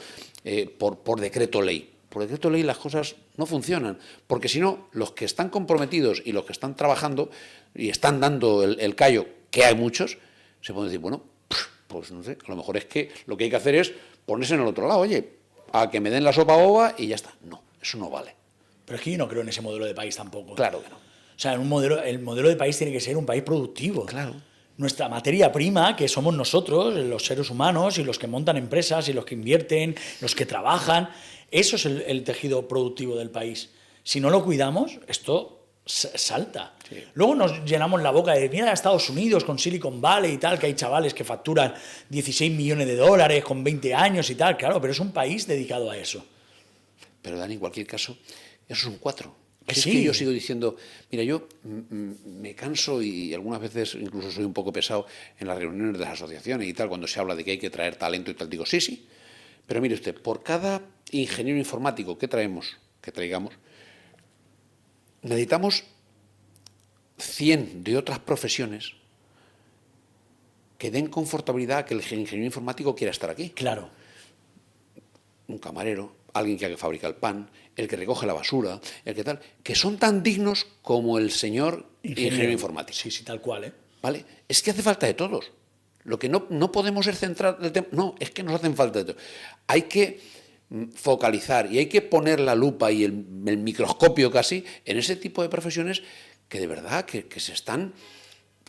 [SPEAKER 2] por decreto ley. Por decreto ley las cosas no funcionan, porque si no, los que están comprometidos y los que están trabajando y están dando el callo, que hay muchos, se pueden decir, bueno, pues no sé, a lo mejor es que lo que hay que hacer es ponerse en el otro lado, oye, a que me den la sopa boba y ya está. No, eso no vale.
[SPEAKER 1] Pero es que yo no creo en ese modelo de país tampoco.
[SPEAKER 2] Claro que no.
[SPEAKER 1] O sea, el modelo de país tiene que ser un país productivo.
[SPEAKER 2] Claro.
[SPEAKER 1] Nuestra materia prima, que somos nosotros, los seres humanos, y los que montan empresas, y los que invierten, los que trabajan, eso es el tejido productivo del país. Si no lo cuidamos, esto salta.
[SPEAKER 2] Sí.
[SPEAKER 1] Luego nos llenamos la boca de, mira, Estados Unidos con Silicon Valley y tal, que hay chavales que facturan 16 millones de dólares con 20 años y tal, claro, pero es un país dedicado a eso.
[SPEAKER 2] Pero, Dani, en cualquier caso, esos son 4.
[SPEAKER 1] Que
[SPEAKER 2] Es
[SPEAKER 1] sí.
[SPEAKER 2] que yo sigo diciendo, mira, yo me canso y algunas veces incluso soy un poco pesado en las reuniones de las asociaciones y tal, cuando se habla de que hay que traer talento y tal, digo, sí, pero mire usted, por cada ingeniero informático que traigamos, necesitamos 100 de otras profesiones que den confortabilidad a que el ingeniero informático quiera estar aquí.
[SPEAKER 1] Claro.
[SPEAKER 2] Un camarero, alguien que fabrica el pan, el que recoge la basura, el que tal, que son tan dignos como el señor ingeniero informático.
[SPEAKER 1] Sí, tal cual, ¿eh?
[SPEAKER 2] ¿Vale? Es que hace falta de todos. Lo que no podemos es centrar el tema. No, es que nos hacen falta de todos. Hay que focalizar y hay que poner la lupa y el microscopio casi en ese tipo de profesiones que de verdad que se están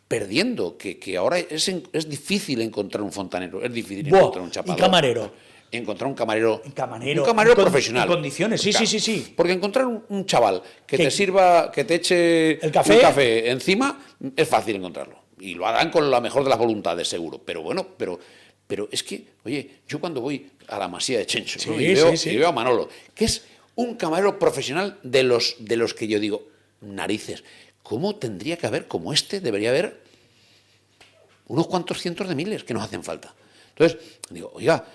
[SPEAKER 2] perdiendo, que ahora es difícil encontrar un fontanero, es difícil encontrar un chapador.
[SPEAKER 1] Y camarero.
[SPEAKER 2] Encontrar un camarero
[SPEAKER 1] en
[SPEAKER 2] profesional.
[SPEAKER 1] En condiciones, sí,
[SPEAKER 2] Claro.
[SPEAKER 1] sí.
[SPEAKER 2] Porque encontrar un chaval que te sirva, que te eche
[SPEAKER 1] ¿El café?
[SPEAKER 2] un café encima, es fácil encontrarlo. Y lo harán con la mejor de las voluntades, seguro. Pero bueno, pero es que, oye, yo cuando voy a la Masía de Chencho,
[SPEAKER 1] Sí,
[SPEAKER 2] ¿no? y veo a Manolo, que es un camarero profesional de los que yo digo, narices, ¿cómo tendría que haber, como este, debería haber unos cuantos cientos de miles que nos hacen falta? Entonces, digo, oiga,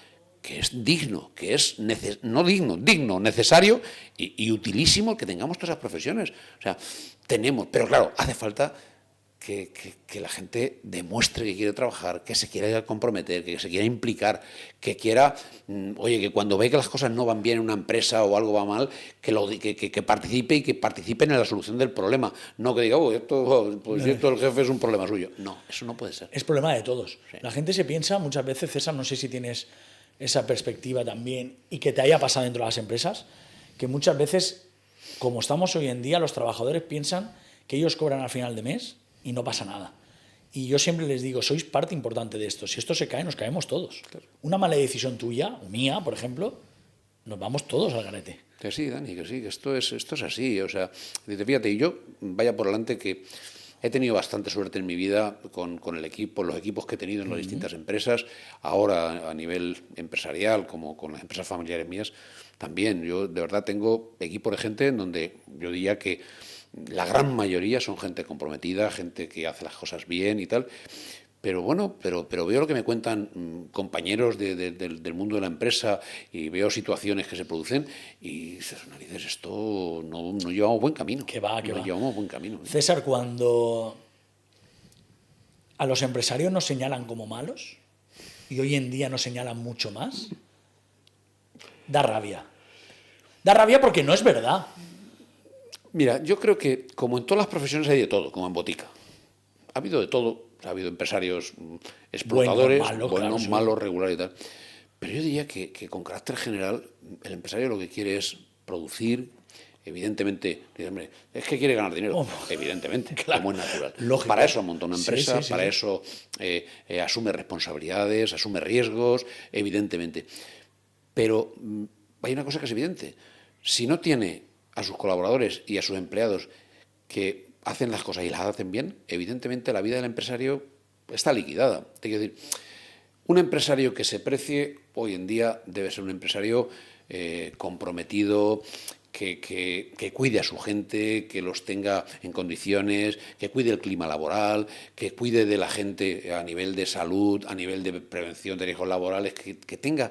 [SPEAKER 2] que es digno, que es no digno, digno, necesario y utilísimo que tengamos todas esas profesiones. O sea, tenemos, pero claro, hace falta que la gente demuestre que quiere trabajar, que se quiera comprometer, que se quiera implicar, que quiera, oye, que cuando ve que las cosas no van bien en una empresa o algo va mal, que participe y que participen en la solución del problema. No que diga, esto el jefe es un problema suyo. No, eso no puede ser.
[SPEAKER 1] Es problema de todos.
[SPEAKER 2] Sí.
[SPEAKER 1] La gente se piensa muchas veces, César, no sé si tienes esa perspectiva también y que te haya pasado dentro de las empresas, que muchas veces, como estamos hoy en día, los trabajadores piensan que ellos cobran al final de mes y no pasa nada. Y yo siempre les digo, sois parte importante de esto. Si esto se cae, nos caemos todos. Claro. Una mala decisión tuya, o mía, por ejemplo, nos vamos todos al garete.
[SPEAKER 2] Que sí, Dani, que sí, que esto es así. O sea, fíjate, y yo vaya por delante que he tenido bastante suerte en mi vida con el equipo, los equipos que he tenido en las distintas empresas, ahora a nivel empresarial, como con las empresas familiares mías, también. Yo de verdad tengo equipo de gente en donde yo diría que la gran mayoría son gente comprometida, gente que hace las cosas bien y tal. Pero bueno, pero veo lo que me cuentan compañeros del mundo de la empresa y veo situaciones que se producen y dices, narices, esto no llevamos buen camino. No llevamos buen camino.
[SPEAKER 1] César, cuando a los empresarios nos señalan como malos y hoy en día nos señalan mucho más, da rabia. Da rabia porque no es verdad.
[SPEAKER 2] Mira, yo creo que como en todas las profesiones hay de todo, como en botica. Ha habido de todo. Ha habido empresarios explotadores, buenos, malos, regulares y tal. Pero yo diría que con carácter general, el empresario lo que quiere es producir, evidentemente, dice, hombre, es que quiere ganar dinero, evidentemente, claro, como es natural.
[SPEAKER 1] Lógico.
[SPEAKER 2] Para eso monta una empresa, para eso asume responsabilidades, asume riesgos, evidentemente. Pero hay una cosa que es evidente. Si no tiene a sus colaboradores y a sus empleados que hacen las cosas y las hacen bien, evidentemente la vida del empresario está liquidada. Te quiero decir, un empresario que se precie hoy en día debe ser un empresario comprometido, que cuide a su gente, que los tenga en condiciones, que cuide el clima laboral, que cuide de la gente a nivel de salud, a nivel de prevención de riesgos laborales, que tenga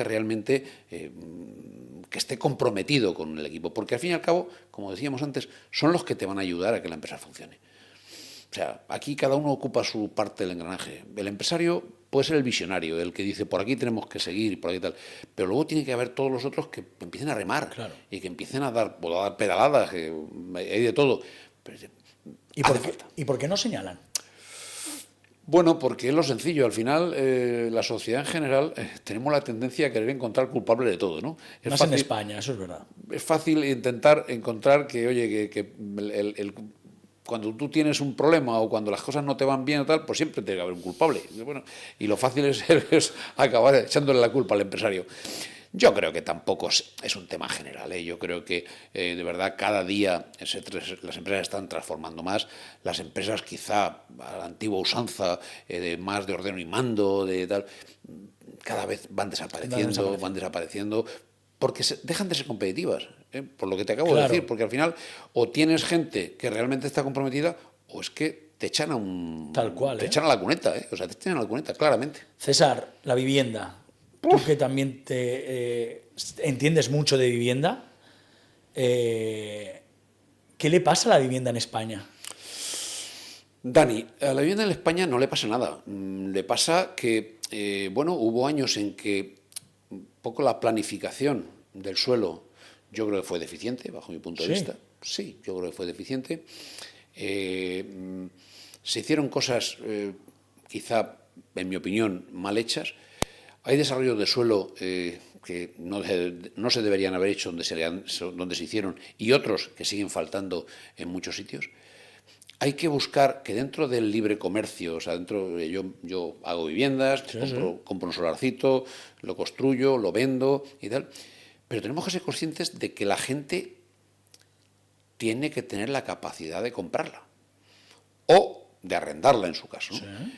[SPEAKER 2] realmente que esté comprometido con el equipo, porque al fin y al cabo, como decíamos antes, son los que te van a ayudar a que la empresa funcione. O sea, aquí cada uno ocupa su parte del engranaje. El empresario puede ser el visionario, el que dice, por aquí tenemos que seguir, por aquí tal. Pero luego tiene que haber todos los otros que empiecen a remar, claro, y que empiecen a dar pedaladas, que hay de todo. Pero
[SPEAKER 1] ¿Y por qué no señalan?
[SPEAKER 2] Bueno, porque es lo sencillo. Al final, la sociedad en general tenemos la tendencia a querer encontrar culpables de todo, ¿no?
[SPEAKER 1] Más fácil, en España, eso es verdad.
[SPEAKER 2] Es fácil intentar encontrar que, oye, cuando tú tienes un problema o cuando las cosas no te van bien o tal, pues siempre tiene que haber un culpable. Bueno, y lo fácil es acabar echándole la culpa al empresario. Yo creo que tampoco es un tema general. Yo creo que, de verdad, cada día las empresas están transformando más. Las empresas, quizá a la antigua usanza, más de ordeno y mando, de tal, cada vez van desapareciendo porque dejan de ser competitivas, por lo que te acabo de decir. Porque al final, o tienes gente que realmente está comprometida, o es que te echan a
[SPEAKER 1] Tal cual,
[SPEAKER 2] te echan a la cuneta, o sea, te echan a la cuneta, claramente.
[SPEAKER 1] César, la vivienda. Tú que también entiendes mucho de vivienda, ¿qué le pasa a la vivienda en España?
[SPEAKER 2] Dani, a la vivienda en España no le pasa nada. Le pasa que, hubo años en que un poco la planificación del suelo yo creo que fue deficiente, bajo mi punto de vista. Sí, yo creo que fue deficiente. Se hicieron cosas, quizá, en mi opinión, mal hechas. Hay desarrollos de suelo que no se deberían haber hecho donde se hicieron y otros que siguen faltando en muchos sitios. Hay que buscar que dentro del libre comercio, o sea, yo hago viviendas, compro un solarcito, lo construyo, lo vendo y tal, pero tenemos que ser conscientes de que la gente tiene que tener la capacidad de comprarla o de arrendarla en su caso, ¿no? Sí.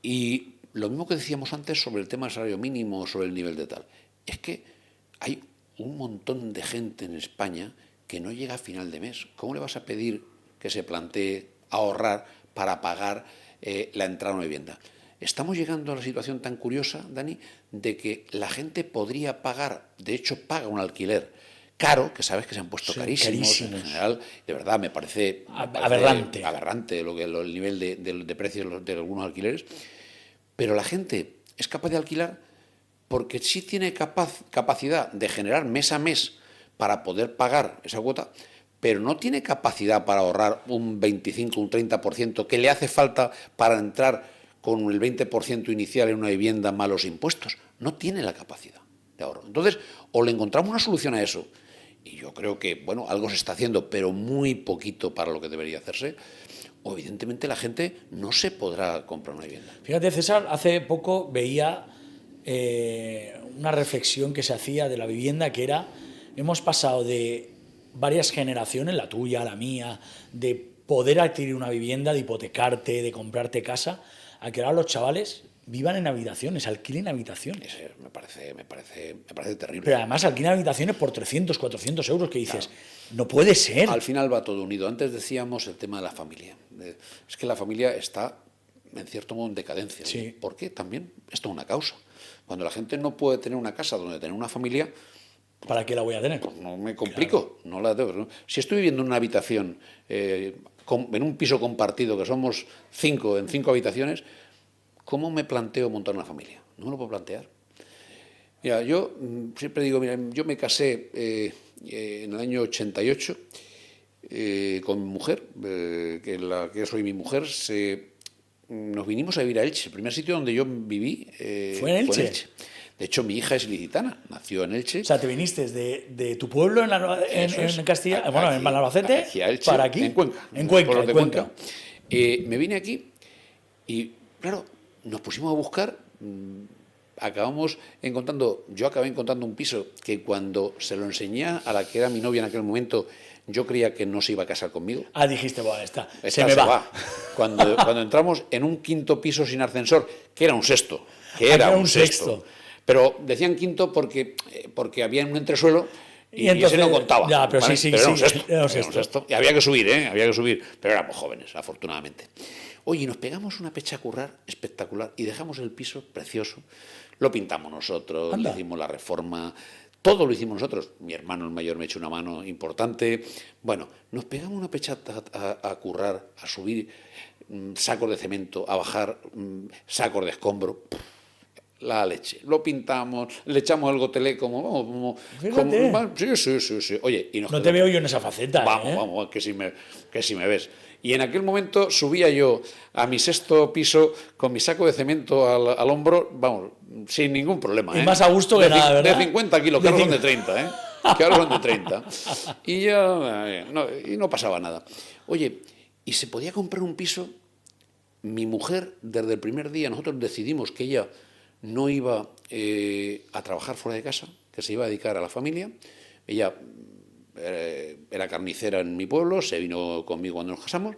[SPEAKER 2] Y lo mismo que decíamos antes sobre el tema del salario mínimo, sobre el nivel de tal, es que hay un montón de gente en España que no llega a final de mes. ¿Cómo le vas a pedir que se plantee ahorrar para pagar la entrada a una vivienda? estamos llegando a la situación tan curiosa, Dani, de que la gente podría pagar, de hecho paga un alquiler caro, que sabes que se han puesto
[SPEAKER 1] Sí,
[SPEAKER 2] carísimos en
[SPEAKER 1] carísimos.
[SPEAKER 2] general, de verdad me parece
[SPEAKER 1] Aberrante.
[SPEAKER 2] aberrante el nivel de precios de algunos alquileres, pero la gente es capaz de alquilar porque sí tiene capacidad de generar mes a mes para poder pagar esa cuota, pero no tiene capacidad para ahorrar un 25, un 30% que le hace falta para entrar con el 20% inicial en una vivienda más los impuestos. No tiene la capacidad de ahorro. Entonces, o le encontramos una solución a eso, y yo creo que, bueno, algo se está haciendo, pero muy poquito para lo que debería hacerse, o evidentemente la gente no se podrá comprar una vivienda.
[SPEAKER 1] Fíjate, César, hace poco veía una reflexión que se hacía de la vivienda, que era, hemos pasado de varias generaciones, la tuya, la mía, de poder adquirir una vivienda, de hipotecarte, de comprarte casa, a que ahora los chavales vivan en habitaciones, alquilen habitaciones.
[SPEAKER 2] Me parece terrible.
[SPEAKER 1] Pero además alquilan habitaciones por 300, 400 euros, que dices, no puede ser.
[SPEAKER 2] Al final va todo unido. Antes decíamos el tema de la familia. Es que la familia está, en cierto modo, en decadencia.
[SPEAKER 1] Sí.
[SPEAKER 2] ¿Por qué? También esto es una causa. Cuando la gente no puede tener una casa donde tener una familia,
[SPEAKER 1] ¿Para qué la voy a tener?
[SPEAKER 2] pues no me complico, no la debo. ¿No? Si estoy viviendo en una habitación, en un piso compartido, que somos 5, en 5 habitaciones, ¿cómo me planteo montar una familia? No me lo puedo plantear. Mira, yo siempre digo, mira, yo me casé en el año 88 con mi mujer, que soy mi mujer, nos vinimos a vivir a Elche. El primer sitio donde yo viví
[SPEAKER 1] ¿Fue en Elche?
[SPEAKER 2] De hecho, mi hija es ilicitana, nació en Elche.
[SPEAKER 1] O sea, te viniste de tu pueblo en Castilla, bueno, en Albacete,
[SPEAKER 2] aquí a Elche,
[SPEAKER 1] para aquí.
[SPEAKER 2] en Cuenca.
[SPEAKER 1] En Cuenca,
[SPEAKER 2] pueblos
[SPEAKER 1] en
[SPEAKER 2] de
[SPEAKER 1] Cuenca.
[SPEAKER 2] Me vine aquí y, claro, nos pusimos a buscar. Yo acabé encontrando un piso que cuando se lo enseñé a la que era mi novia en aquel momento, yo creía que no se iba a casar conmigo.
[SPEAKER 1] Ah, dijiste, bueno, se
[SPEAKER 2] Esta
[SPEAKER 1] me va.
[SPEAKER 2] Cuando entramos en un quinto piso sin ascensor, que era un sexto,
[SPEAKER 1] era un sexto.
[SPEAKER 2] Pero decían quinto porque había un entresuelo y
[SPEAKER 1] entonces,
[SPEAKER 2] ese no contaba.
[SPEAKER 1] Ya, pero
[SPEAKER 2] ¿vale?
[SPEAKER 1] sí,
[SPEAKER 2] Pero
[SPEAKER 1] era un
[SPEAKER 2] era un
[SPEAKER 1] sexto.
[SPEAKER 2] sexto. Y había que subir, había que subir. Pero éramos jóvenes, afortunadamente. Oye, nos pegamos una pecha a currar espectacular y dejamos el piso precioso. Lo pintamos nosotros,
[SPEAKER 1] Anda.
[SPEAKER 2] le hicimos la reforma, todo lo hicimos nosotros. Mi hermano el mayor me echó una mano importante. Bueno, nos pegamos una pecha a currar, a subir sacos de cemento, a bajar sacos de escombro. La leche. Lo pintamos, le echamos el gotelé como
[SPEAKER 1] Fíjate.
[SPEAKER 2] Sí. Oye, y
[SPEAKER 1] No te veo yo en esa faceta.
[SPEAKER 2] Vamos, que si me ves. Y en aquel momento subía yo a mi sexto piso con mi saco de cemento al hombro, vamos, sin ningún problema.
[SPEAKER 1] Y más a gusto que nada, ¿verdad?
[SPEAKER 2] De 50 kilos, que ahora son de 30, que ahora son de 30. Y no pasaba nada. Oye, y se podía comprar un piso. Mi mujer, desde el primer día, nosotros decidimos que ella no iba a trabajar fuera de casa, que se iba a dedicar a la familia. Ella era carnicera en mi pueblo, se vino conmigo cuando nos casamos,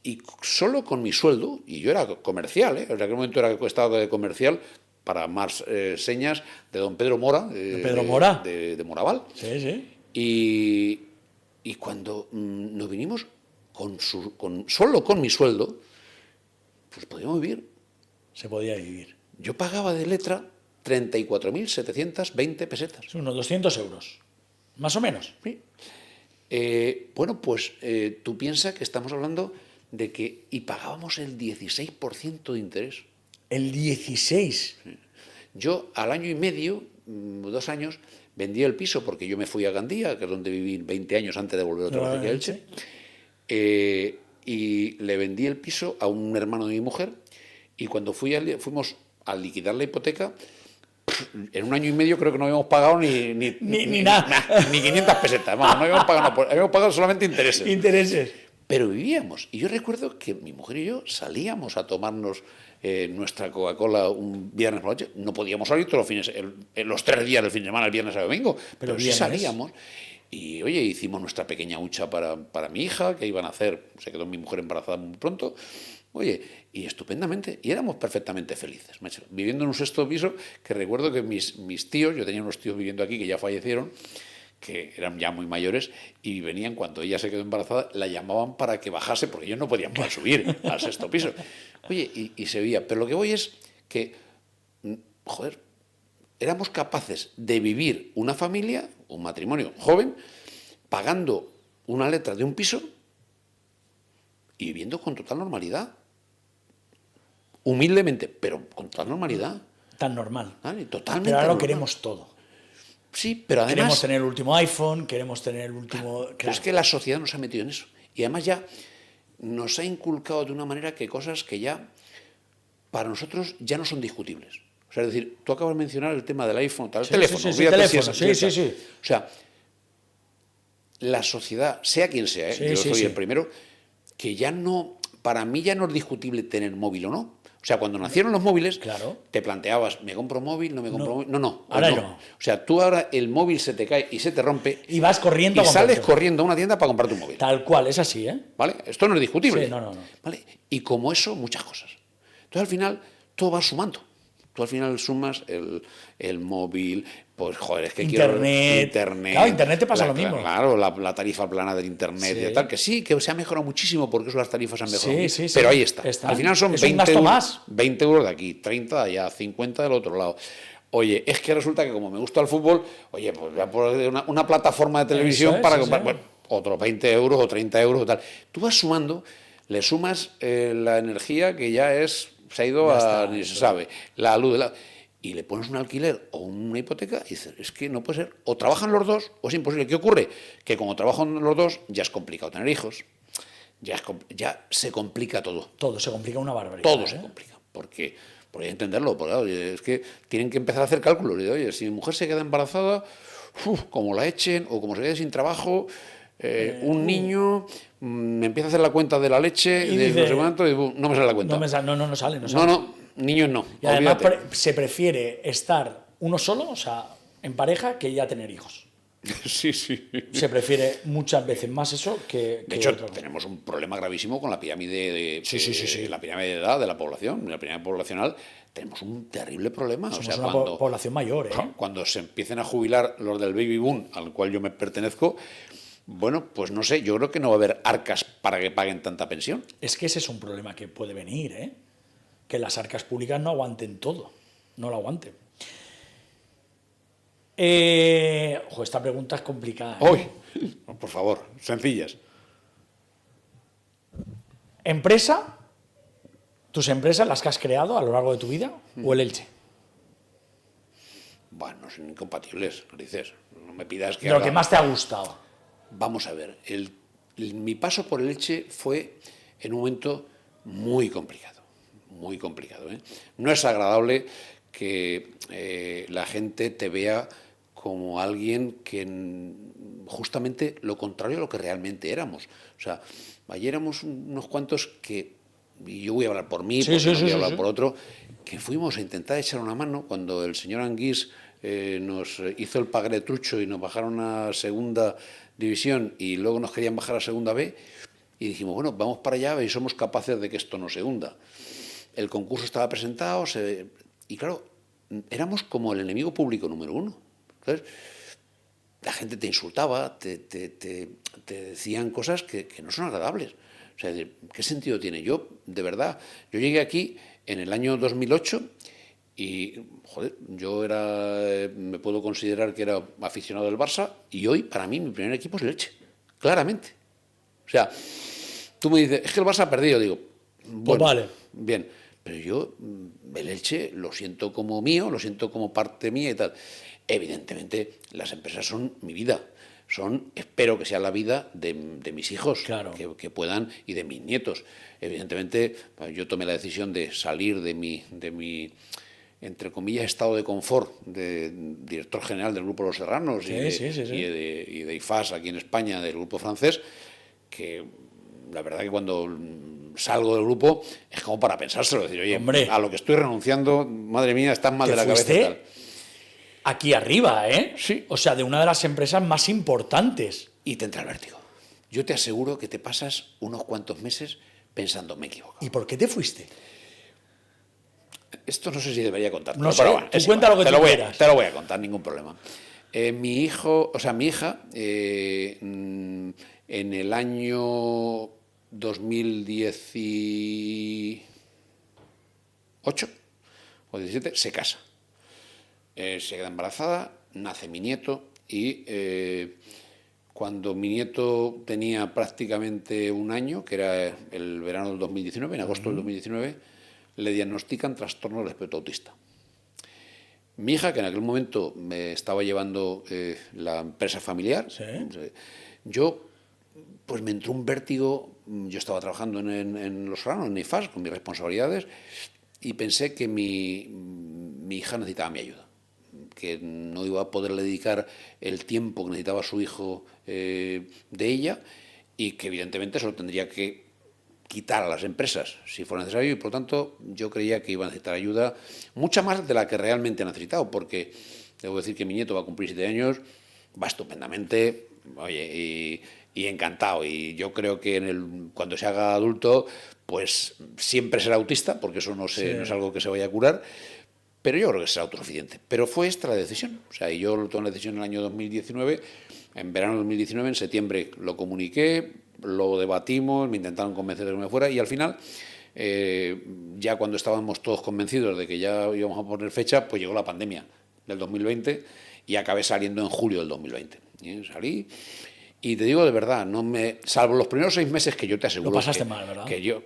[SPEAKER 2] y solo con mi sueldo, y yo era comercial, en aquel momento estaba de comercial para más señas de don Pedro Mora, de Moraval.
[SPEAKER 1] Sí.
[SPEAKER 2] Y cuando nos vinimos, solo con mi sueldo, pues podíamos vivir.
[SPEAKER 1] Se podía vivir.
[SPEAKER 2] Yo pagaba de letra 34.720 pesetas.
[SPEAKER 1] Son unos 200 euros. Más o menos.
[SPEAKER 2] Sí. Bueno, pues tú piensas que estamos hablando de que... Y pagábamos el 16% de interés.
[SPEAKER 1] El 16.
[SPEAKER 2] Sí. Yo al año y medio, 2 años, vendí el piso porque yo me fui a Gandía, que es donde viví 20 años antes de volver otra vez aquí a Elche. Y le vendí el piso a un hermano de mi mujer. Y cuando fuimos a liquidar la hipoteca, en un año y medio creo que no habíamos pagado ni
[SPEAKER 1] nada.
[SPEAKER 2] Ni 500 pesetas. Vamos, no habíamos pagado solamente intereses.
[SPEAKER 1] Intereses.
[SPEAKER 2] Pero vivíamos. Y yo recuerdo que mi mujer y yo salíamos a tomarnos nuestra Coca-Cola un viernes por la noche. No podíamos salir todos los fines, los 3 días del fin de semana, el viernes a domingo. Pero sí salíamos. Y, oye, hicimos nuestra pequeña hucha para mi hija, que iban a hacer, se quedó mi mujer embarazada muy pronto. Oye, y estupendamente, y éramos perfectamente felices, macho. Viviendo en un sexto piso, que recuerdo que mis tíos, yo tenía unos tíos viviendo aquí que ya fallecieron, que eran ya muy mayores y venían cuando ella se quedó embarazada, la llamaban para que bajase porque ellos no podían más subir al sexto piso. Oye, y se veía. Pero lo que voy es que, joder, éramos capaces de vivir una familia, un matrimonio joven, pagando una letra de un piso y viviendo con total normalidad. Humildemente, pero con total normalidad.
[SPEAKER 1] Tan normal.
[SPEAKER 2] ¿Vale? Totalmente
[SPEAKER 1] Pero ahora lo
[SPEAKER 2] normal.
[SPEAKER 1] queremos todo.
[SPEAKER 2] Sí, pero además...
[SPEAKER 1] Queremos tener el último iPhone, queremos tener el último...
[SPEAKER 2] Pero
[SPEAKER 1] Claro.
[SPEAKER 2] es que la sociedad nos ha metido en eso. Y además ya nos ha inculcado de una manera que cosas que ya para nosotros ya no son discutibles. O sea, es decir, tú acabas de mencionar el tema del iPhone, tal, el
[SPEAKER 1] Sí,
[SPEAKER 2] teléfono.
[SPEAKER 1] sí,
[SPEAKER 2] olvídate
[SPEAKER 1] teléfono,
[SPEAKER 2] si es-
[SPEAKER 1] sí.
[SPEAKER 2] O sea, la sociedad, sea quien sea,
[SPEAKER 1] Sí,
[SPEAKER 2] yo
[SPEAKER 1] sí,
[SPEAKER 2] soy
[SPEAKER 1] sí.
[SPEAKER 2] el primero, que ya no, para mí ya no es discutible tener móvil o no. O sea, cuando nacieron los móviles,
[SPEAKER 1] Claro.
[SPEAKER 2] te planteabas, ¿me compro móvil? ¿No me compro
[SPEAKER 1] No.
[SPEAKER 2] móvil? No.
[SPEAKER 1] Ahora
[SPEAKER 2] Hoy
[SPEAKER 1] no.
[SPEAKER 2] O sea, tú ahora el móvil se te cae y se te rompe
[SPEAKER 1] Y vas corriendo
[SPEAKER 2] y
[SPEAKER 1] a
[SPEAKER 2] sales
[SPEAKER 1] comprarte.
[SPEAKER 2] corriendo a una tienda para comprar tu móvil.
[SPEAKER 1] Tal cual, es así, ¿eh?
[SPEAKER 2] ¿Vale? Esto no es discutible.
[SPEAKER 1] Sí, no.
[SPEAKER 2] ¿Vale? Y como eso, muchas cosas. Entonces, al final, todo va sumando. Tú al final sumas el móvil, pues joder, es que
[SPEAKER 1] Internet.
[SPEAKER 2] Internet.
[SPEAKER 1] Claro, Internet te pasa lo mismo.
[SPEAKER 2] Claro, la tarifa plana del Internet
[SPEAKER 1] Sí.
[SPEAKER 2] y tal, que sí, que se ha mejorado muchísimo porque eso las tarifas han mejorado.
[SPEAKER 1] Sí.
[SPEAKER 2] Pero ahí está.
[SPEAKER 1] Está.
[SPEAKER 2] Al final son
[SPEAKER 1] Es un
[SPEAKER 2] 20
[SPEAKER 1] gasto
[SPEAKER 2] euros,
[SPEAKER 1] más.
[SPEAKER 2] 20 euros de aquí, 30 de allá, 50 del otro lado. Oye, es que resulta que como me gusta el fútbol, oye, pues voy a poner una plataforma de televisión
[SPEAKER 1] Eso es,
[SPEAKER 2] para
[SPEAKER 1] sí,
[SPEAKER 2] comprar.
[SPEAKER 1] sí.
[SPEAKER 2] Bueno, otros 20 euros o 30 euros o tal. Tú vas sumando, le sumas la energía que ya se ha ido
[SPEAKER 1] Ya
[SPEAKER 2] a,
[SPEAKER 1] está,
[SPEAKER 2] ni se
[SPEAKER 1] eso.
[SPEAKER 2] sabe, la luz, y le pones un alquiler o una hipoteca y dices, es que no puede ser. O trabajan los dos o es imposible. ¿Qué ocurre? Que como trabajan los dos, ya es complicado tener hijos, ya se complica todo.
[SPEAKER 1] Todo se complica una barbaridad.
[SPEAKER 2] Todo
[SPEAKER 1] ¿eh?
[SPEAKER 2] se complica. Porque hay que entenderlo. Porque, oye, es que tienen que empezar a hacer cálculos. Y, oye, si mi mujer se queda embarazada, como la echen o como se quede sin trabajo, un niño me empieza a hacer la cuenta de la leche,
[SPEAKER 1] Y
[SPEAKER 2] de
[SPEAKER 1] dice,
[SPEAKER 2] no sé cuánto, y no me sale la cuenta.
[SPEAKER 1] No sale.
[SPEAKER 2] No, niños no.
[SPEAKER 1] Y además
[SPEAKER 2] olvídate.
[SPEAKER 1] se prefiere estar uno solo, o sea, en pareja, que ya tener hijos.
[SPEAKER 2] Sí.
[SPEAKER 1] Se prefiere muchas veces más eso que
[SPEAKER 2] De hecho,
[SPEAKER 1] otra cosa.
[SPEAKER 2] tenemos un problema gravísimo con la pirámide
[SPEAKER 1] Sí.
[SPEAKER 2] la pirámide de edad de la población, la pirámide poblacional. Tenemos un terrible problema.
[SPEAKER 1] Somos
[SPEAKER 2] o sea,
[SPEAKER 1] una
[SPEAKER 2] cuando,
[SPEAKER 1] población mayor, ¿eh?
[SPEAKER 2] cuando se empiecen a jubilar los del baby boom, al cual yo me pertenezco, bueno, pues no sé, yo creo que no va a haber arcas para que paguen tanta pensión.
[SPEAKER 1] Es que ese es un problema que puede venir, ¿eh? Que las arcas públicas no aguanten todo, no lo aguanten. Esta pregunta es complicada. ¿eh?
[SPEAKER 2] Hoy, por favor, sencillas.
[SPEAKER 1] ¿Empresa? ¿Tus empresas, las que has creado a lo largo de tu vida? ¿O el Elche?
[SPEAKER 2] Bueno, son incompatibles, narices. No me pidas que
[SPEAKER 1] De lo
[SPEAKER 2] haga-
[SPEAKER 1] que más te ha gustado.
[SPEAKER 2] Vamos a ver, mi paso por el Elche fue en un momento muy complicado, ¿eh? No es agradable que la gente te vea como alguien que justamente lo contrario a lo que realmente éramos. O sea, ayer éramos unos cuantos que, y yo voy a hablar por mí,
[SPEAKER 1] Sí,
[SPEAKER 2] porque
[SPEAKER 1] sí,
[SPEAKER 2] no
[SPEAKER 1] sí,
[SPEAKER 2] voy a
[SPEAKER 1] sí,
[SPEAKER 2] hablar
[SPEAKER 1] sí.
[SPEAKER 2] por otro, que fuimos a intentar echar una mano cuando el señor Anguís nos hizo el pagretrucho y nos bajaron a segunda división y luego nos querían bajar a segunda B y dijimos, bueno, vamos para allá y somos capaces de que esto no se hunda. El concurso estaba presentado y claro, éramos como el enemigo público número uno. Entonces, la gente te insultaba, te decían cosas que no son agradables. O sea, ¿qué sentido tiene? Yo, de verdad, yo llegué aquí en el año 2008 y, joder, me puedo considerar que era aficionado del Barça y hoy, para mí, mi primer equipo es el Elche, claramente. O sea, tú me dices, es que el Barça ha perdido, digo, bueno,
[SPEAKER 1] vale.
[SPEAKER 2] bien, pero yo el Elche lo siento como mío, lo siento como parte mía y tal. Evidentemente, las empresas son mi vida. Espero que sea la vida de mis hijos,
[SPEAKER 1] Claro.
[SPEAKER 2] que puedan, y de mis nietos. Evidentemente, yo tomé la decisión de salir de mi entre comillas, estado de confort de director general del Grupo Los Serranos
[SPEAKER 1] Sí.
[SPEAKER 2] y de IFAS aquí en España, del grupo francés, que la verdad que cuando salgo del grupo es como para pensárselo, decir, oye,
[SPEAKER 1] Hombre.
[SPEAKER 2] a lo que estoy renunciando, madre mía, estás mal de la cabeza y tal.
[SPEAKER 1] Aquí arriba, ¿eh?
[SPEAKER 2] Sí.
[SPEAKER 1] O sea, de una de las empresas más importantes.
[SPEAKER 2] Y te entra el vértigo. Yo te aseguro que te pasas unos cuantos meses pensando, me equivoco.
[SPEAKER 1] ¿Y por qué te fuiste?
[SPEAKER 2] Esto no sé si debería contar.
[SPEAKER 1] No sé, tú
[SPEAKER 2] es
[SPEAKER 1] cuenta
[SPEAKER 2] igual,
[SPEAKER 1] lo que tú quieras.
[SPEAKER 2] Te lo voy a contar, ningún problema. Mi hija, en el año 2018 o 17 se casa. Se queda embarazada, nace mi nieto y cuando mi nieto tenía prácticamente un año, que era el verano del 2019, en agosto del 2019, le diagnostican trastorno del espectro autista. Mi hija, que en aquel momento me estaba llevando la empresa familiar,
[SPEAKER 1] Sí.
[SPEAKER 2] yo, pues me entró un vértigo. Yo estaba trabajando en Los Serranos, en IFAS, con mis responsabilidades, y pensé que mi hija necesitaba mi ayuda, que no iba a poderle dedicar el tiempo que necesitaba su hijo de ella, y que evidentemente se lo tendría que quitar a las empresas si fuera necesario, y por lo tanto yo creía que iba a necesitar ayuda, mucha más de la que realmente ha necesitado, porque debo decir que mi nieto va a cumplir 7 años, va estupendamente, oye, y encantado, y yo creo que cuando se haga adulto pues siempre será autista, porque eso no es algo que se vaya a curar, pero yo creo que será autosuficiente. Pero fue esta la decisión. O sea, y yo tomé la decisión en el año 2019, en verano de 2019, en septiembre lo comuniqué, lo debatimos, me intentaron convencer de que me fuera, y al final, ya cuando estábamos todos convencidos de que ya íbamos a poner fecha, pues llegó la pandemia del 2020 y acabé saliendo en julio del 2020. Y salí. Y te digo de verdad, salvo los primeros 6 meses, que yo te aseguro
[SPEAKER 1] Lo pasaste mal, ¿verdad?
[SPEAKER 2] que yo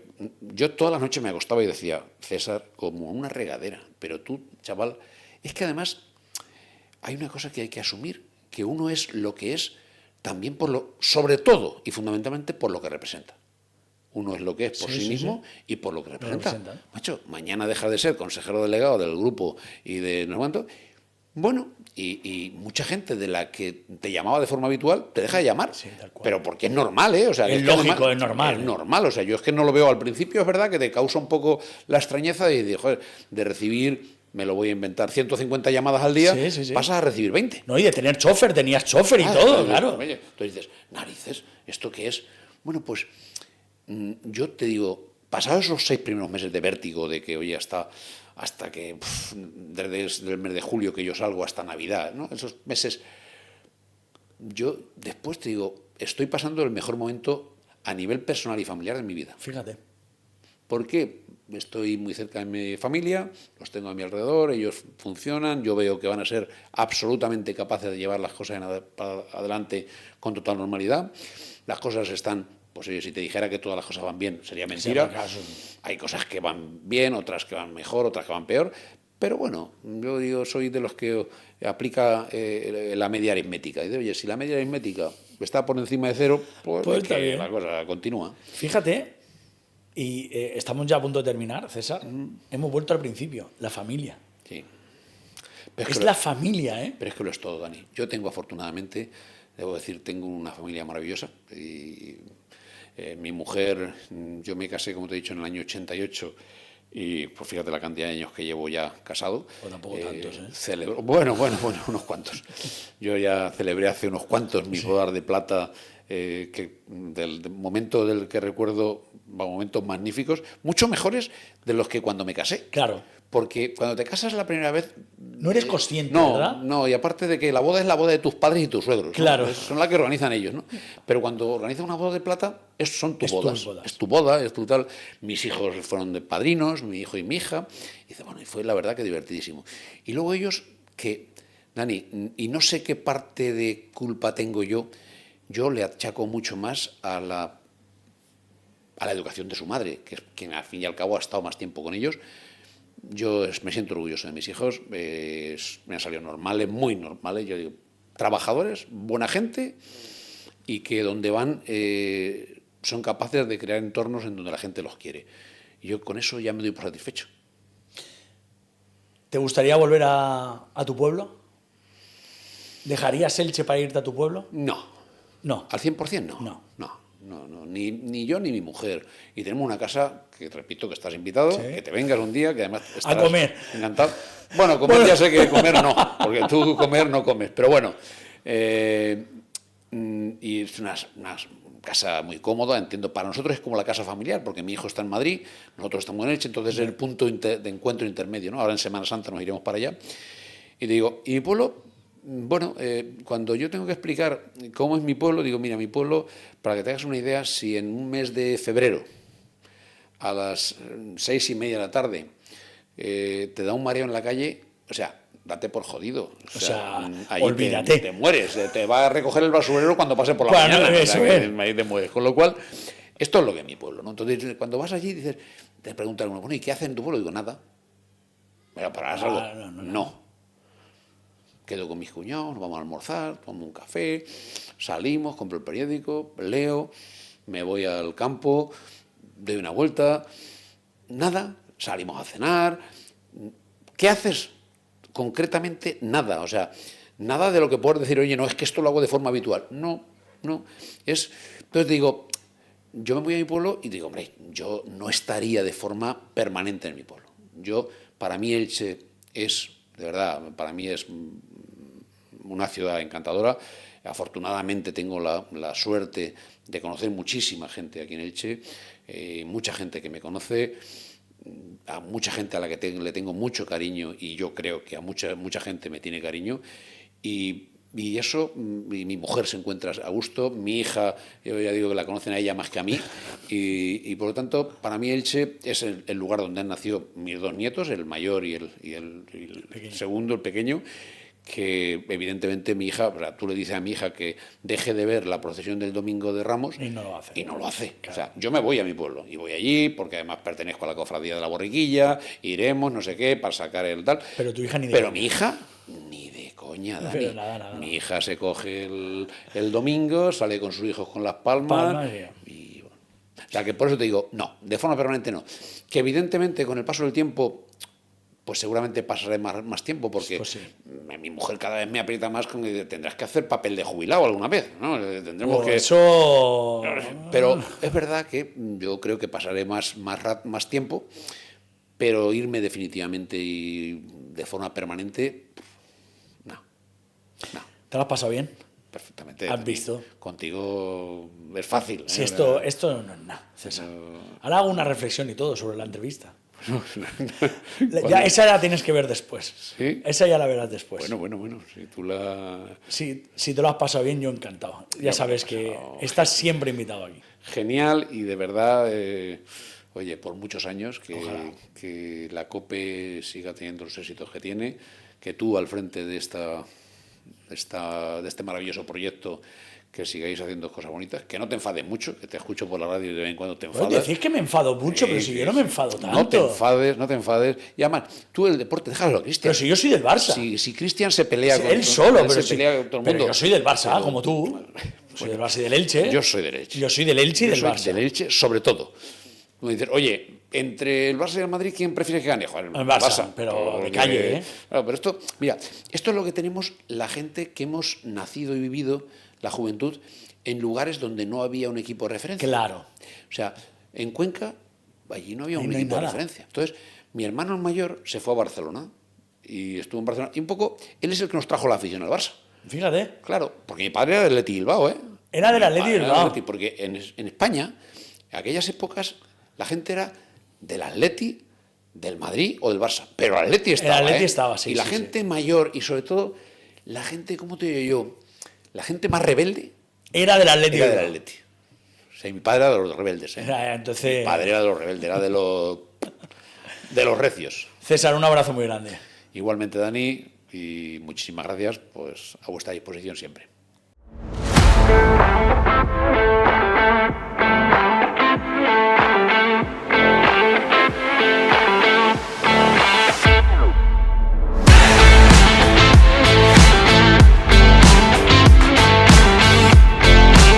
[SPEAKER 2] todas las noches me acostaba y decía, César, como una regadera, pero tú, chaval, es que además hay una cosa que hay que asumir, que uno es lo que es también sobre todo y fundamentalmente por lo que representa. Uno es lo que es por sí mismo y por lo que representa. Macho, mañana deja de ser consejero delegado del grupo y de no sé cuánto. Bueno, y mucha gente de la que te llamaba de forma habitual te deja de llamar.
[SPEAKER 1] Sí, tal cual.
[SPEAKER 2] Pero porque es normal, ¿eh? O sea,
[SPEAKER 1] Es lógico, es normal.
[SPEAKER 2] Es normal, o sea, yo es que no lo veo al principio, es verdad que te causa un poco la extrañeza joder, de recibir, me lo voy a inventar, 150 llamadas al día, pasas a recibir 20.
[SPEAKER 1] No, y de tener chofer, tenías chofer y todo, claro.
[SPEAKER 2] Oye, entonces dices, narices, ¿esto qué es? Bueno, pues yo te digo, pasados esos 6 primeros meses de vértigo, de que, oye, hasta que desde el mes de julio que yo salgo hasta Navidad, ¿no? Esos meses, yo después te digo, estoy pasando el mejor momento a nivel personal y familiar de mi vida.
[SPEAKER 1] Fíjate.
[SPEAKER 2] Porque estoy muy cerca de mi familia, los tengo a mi alrededor, ellos funcionan, yo veo que van a ser absolutamente capaces de llevar las cosas adelante con total normalidad. Las cosas están, pues oye, si te dijera que todas las cosas van bien, sería mentira. Hay cosas que van bien, otras que van mejor, otras que van peor. Pero bueno, yo soy de los que aplica la media aritmética. Y oye, si la media aritmética está por encima de 0, pues es que la cosa continúa.
[SPEAKER 1] Fíjate, y estamos ya a punto de terminar, César. Hemos vuelto al principio, la familia.
[SPEAKER 2] Sí.
[SPEAKER 1] Es la familia, ¿eh?
[SPEAKER 2] Pero es que lo es todo, Dani. Yo tengo, afortunadamente, debo decir, tengo una familia maravillosa. Y mi mujer, yo me casé, como te he dicho, en el año 88. Y pues fíjate la cantidad de años que llevo ya casado.
[SPEAKER 1] Pues tampoco tantos, ¿eh?
[SPEAKER 2] Bueno, unos cuantos. Yo ya celebré hace unos cuantos mi boda de plata, que del momento del que recuerdo, momentos magníficos, mucho mejores de los que cuando me casé.
[SPEAKER 1] Claro.
[SPEAKER 2] Porque cuando te casas la primera vez...
[SPEAKER 1] No eres consciente,
[SPEAKER 2] ¿verdad?
[SPEAKER 1] ¿verdad?
[SPEAKER 2] No, y aparte de que la boda es la boda de tus padres y tus suegros.
[SPEAKER 1] Claro.
[SPEAKER 2] ¿no? Son las que organizan ellos, ¿no? Pero cuando organizan una boda de plata, son tus bodas. Es tu boda, es tu tal. Mis hijos fueron de padrinos, mi hijo y mi hija. Y dice, bueno, y fue la verdad que divertidísimo. Y luego ellos, Dani, y no sé qué parte de culpa tengo yo le achaco mucho más a la educación de su madre, que es quien al fin y al cabo ha estado más tiempo con ellos. Yo me siento orgulloso de mis hijos, me han salido normales, muy normales, yo digo, trabajadores, buena gente, y que donde van son capaces de crear entornos en donde la gente los quiere. Y yo con eso ya me doy por satisfecho.
[SPEAKER 1] ¿Te gustaría volver a tu pueblo? ¿Dejarías Elche para irte a tu pueblo?
[SPEAKER 2] No.
[SPEAKER 1] No.
[SPEAKER 2] ¿Al 100% no? No. Ni yo ni mi mujer. Y tenemos una casa que, repito, que estás invitado, que te vengas un día, que además estarás
[SPEAKER 1] a comer.
[SPEAKER 2] Encantado. Bueno, comer ya sé que comer no, porque tú comer no comes. Pero bueno, y es una casa muy cómoda, entiendo. Para nosotros es como la casa familiar, porque mi hijo está en Madrid, nosotros estamos en Elche, entonces es el punto de encuentro intermedio, ¿no? Ahora en Semana Santa nos iremos para allá. Y te digo, y mi pueblo, Bueno, cuando yo tengo que explicar cómo es mi pueblo, digo, mira, mi pueblo, para que te hagas una idea, si en un mes de febrero, a las 6:30 de la tarde, te da un mareo en la calle, o sea, date por jodido.
[SPEAKER 1] O sea,
[SPEAKER 2] ahí
[SPEAKER 1] olvídate.
[SPEAKER 2] te mueres, te va a recoger el basurero cuando pase por la
[SPEAKER 1] Bueno,
[SPEAKER 2] mañana. O
[SPEAKER 1] eso
[SPEAKER 2] sea,
[SPEAKER 1] es.
[SPEAKER 2] ahí te mueres. Con lo cual, esto es lo que es mi pueblo, ¿no? Entonces, cuando vas allí, dices, te preguntan, bueno, ¿y qué hacen en tu pueblo? Digo, nada. ¿Pero para algo? No. Quedo con mis cuñados, nos vamos a almorzar, tomamos un café, salimos, compro el periódico, leo, me voy al campo, doy una vuelta, nada, salimos a cenar. ¿Qué haces? Concretamente nada, o sea, nada de lo que puedes decir, oye, no, es que esto lo hago de forma habitual. No, no, entonces digo, yo me voy a mi pueblo y digo, hombre, yo no estaría de forma permanente en mi pueblo. Para mí Elche es, de verdad, para mí es una ciudad encantadora. Afortunadamente tengo la suerte de conocer muchísima gente aquí en Elche, mucha gente que me conoce, a mucha gente a la que le tengo mucho cariño y yo creo que a mucha gente me tiene cariño y eso, mi mujer se encuentra a gusto, mi hija, yo ya digo que la conocen a ella más que a mí y por lo tanto para mí Elche es el lugar donde han nacido mis dos nietos, el mayor y el segundo, el pequeño, que evidentemente mi hija, o sea, tú le dices a mi hija que deje de ver la procesión del Domingo de Ramos
[SPEAKER 1] Y no lo hace.
[SPEAKER 2] y no lo hace.
[SPEAKER 1] Claro.
[SPEAKER 2] O sea, yo me voy a mi pueblo y voy allí porque además pertenezco a la cofradía de la Borriquilla, iremos, no sé qué, para sacar el tal.
[SPEAKER 1] Pero tu hija ni de
[SPEAKER 2] Pero
[SPEAKER 1] coña.
[SPEAKER 2] mi hija, ni de coña, Dani.
[SPEAKER 1] Pero nada.
[SPEAKER 2] Mi hija se coge el domingo, sale con sus hijos con las palmas. Y, bueno. O sea, que por eso te digo, no, de forma permanente no. Que evidentemente con el paso del tiempo pues seguramente pasaré más tiempo porque
[SPEAKER 1] Pues sí.
[SPEAKER 2] mi mujer cada vez me aprieta más con que tendrás que hacer papel de jubilado alguna vez, ¿no? Tendremos que...
[SPEAKER 1] Eso...
[SPEAKER 2] Pero es verdad que yo creo que pasaré más tiempo, pero irme definitivamente y de forma permanente, no.
[SPEAKER 1] ¿Te lo has pasado bien?
[SPEAKER 2] Perfectamente.
[SPEAKER 1] ¿Has visto?
[SPEAKER 2] Contigo es fácil.
[SPEAKER 1] Si esto no es nada, César. Ahora hago una reflexión y todo sobre la entrevista. Ya, esa la tienes que ver después.
[SPEAKER 2] ¿Sí?
[SPEAKER 1] Esa ya la verás después.
[SPEAKER 2] Bueno, si tú la...
[SPEAKER 1] Si te lo has pasado bien, yo encantado. Ya sabes que estás siempre invitado aquí.
[SPEAKER 2] Genial y de verdad, oye, por muchos años
[SPEAKER 1] Ojalá.
[SPEAKER 2] que la COPE siga teniendo los éxitos que tiene, que tú al frente de este maravilloso proyecto que sigáis haciendo cosas bonitas, que no te enfades mucho, que te escucho por la radio y de vez en cuando te enfadas.
[SPEAKER 1] Decís que me enfado mucho, pero si yo no me enfado tanto.
[SPEAKER 2] No te enfades. Y además, tú el deporte, déjalo a Cristian.
[SPEAKER 1] Pero si yo soy del Barça.
[SPEAKER 2] Si Cristian se pelea
[SPEAKER 1] Sí,
[SPEAKER 2] con
[SPEAKER 1] él solo,
[SPEAKER 2] él
[SPEAKER 1] pero,
[SPEAKER 2] se pelea con todo el mundo.
[SPEAKER 1] pero yo soy del Barça,
[SPEAKER 2] Pero-
[SPEAKER 1] como tú. Soy del Barça y del Elche.
[SPEAKER 2] Yo soy del Elche.
[SPEAKER 1] Yo soy del Elche y
[SPEAKER 2] Yo
[SPEAKER 1] del
[SPEAKER 2] soy
[SPEAKER 1] Barça.
[SPEAKER 2] del Elche, sobre todo. Tú me dices, oye, entre el Barça y el Madrid, ¿quién prefieres que gane? Joder,
[SPEAKER 1] El Barça, pero de calle, ¿eh?
[SPEAKER 2] Claro, pero esto, mira, esto es lo que tenemos la gente que hemos nacido y vivido, la juventud, en lugares donde no había un equipo de referencia.
[SPEAKER 1] Claro.
[SPEAKER 2] O sea, en Cuenca, allí no había
[SPEAKER 1] Ahí
[SPEAKER 2] un
[SPEAKER 1] no hay
[SPEAKER 2] equipo de
[SPEAKER 1] nada.
[SPEAKER 2] referencia. Entonces, mi hermano el mayor se fue a Barcelona y estuvo en Barcelona. Y un poco, él es el que nos trajo la afición al Barça.
[SPEAKER 1] Fíjate.
[SPEAKER 2] Claro, porque mi padre era del Athletic Bilbao, ¿eh?
[SPEAKER 1] Era del
[SPEAKER 2] Mi
[SPEAKER 1] Athletic
[SPEAKER 2] padre era del
[SPEAKER 1] Bilbao.
[SPEAKER 2] Athletic, porque en España, en aquellas épocas, la gente era del Athletic, del Madrid o del Barça. Pero el Athletic estaba,
[SPEAKER 1] Athletic
[SPEAKER 2] ¿eh?
[SPEAKER 1] estaba, sí,
[SPEAKER 2] Y la
[SPEAKER 1] sí,
[SPEAKER 2] gente mayor y sobre todo la gente, ¿cómo te digo yo? La gente más rebelde
[SPEAKER 1] Era del Atlético.
[SPEAKER 2] era del Athletic. O sea, mi padre era de los rebeldes, ¿eh?
[SPEAKER 1] Entonces,
[SPEAKER 2] Mi padre era de los rebeldes, era de los recios.
[SPEAKER 1] César, un abrazo muy grande.
[SPEAKER 2] Igualmente, Dani, y muchísimas gracias, pues a vuestra disposición siempre.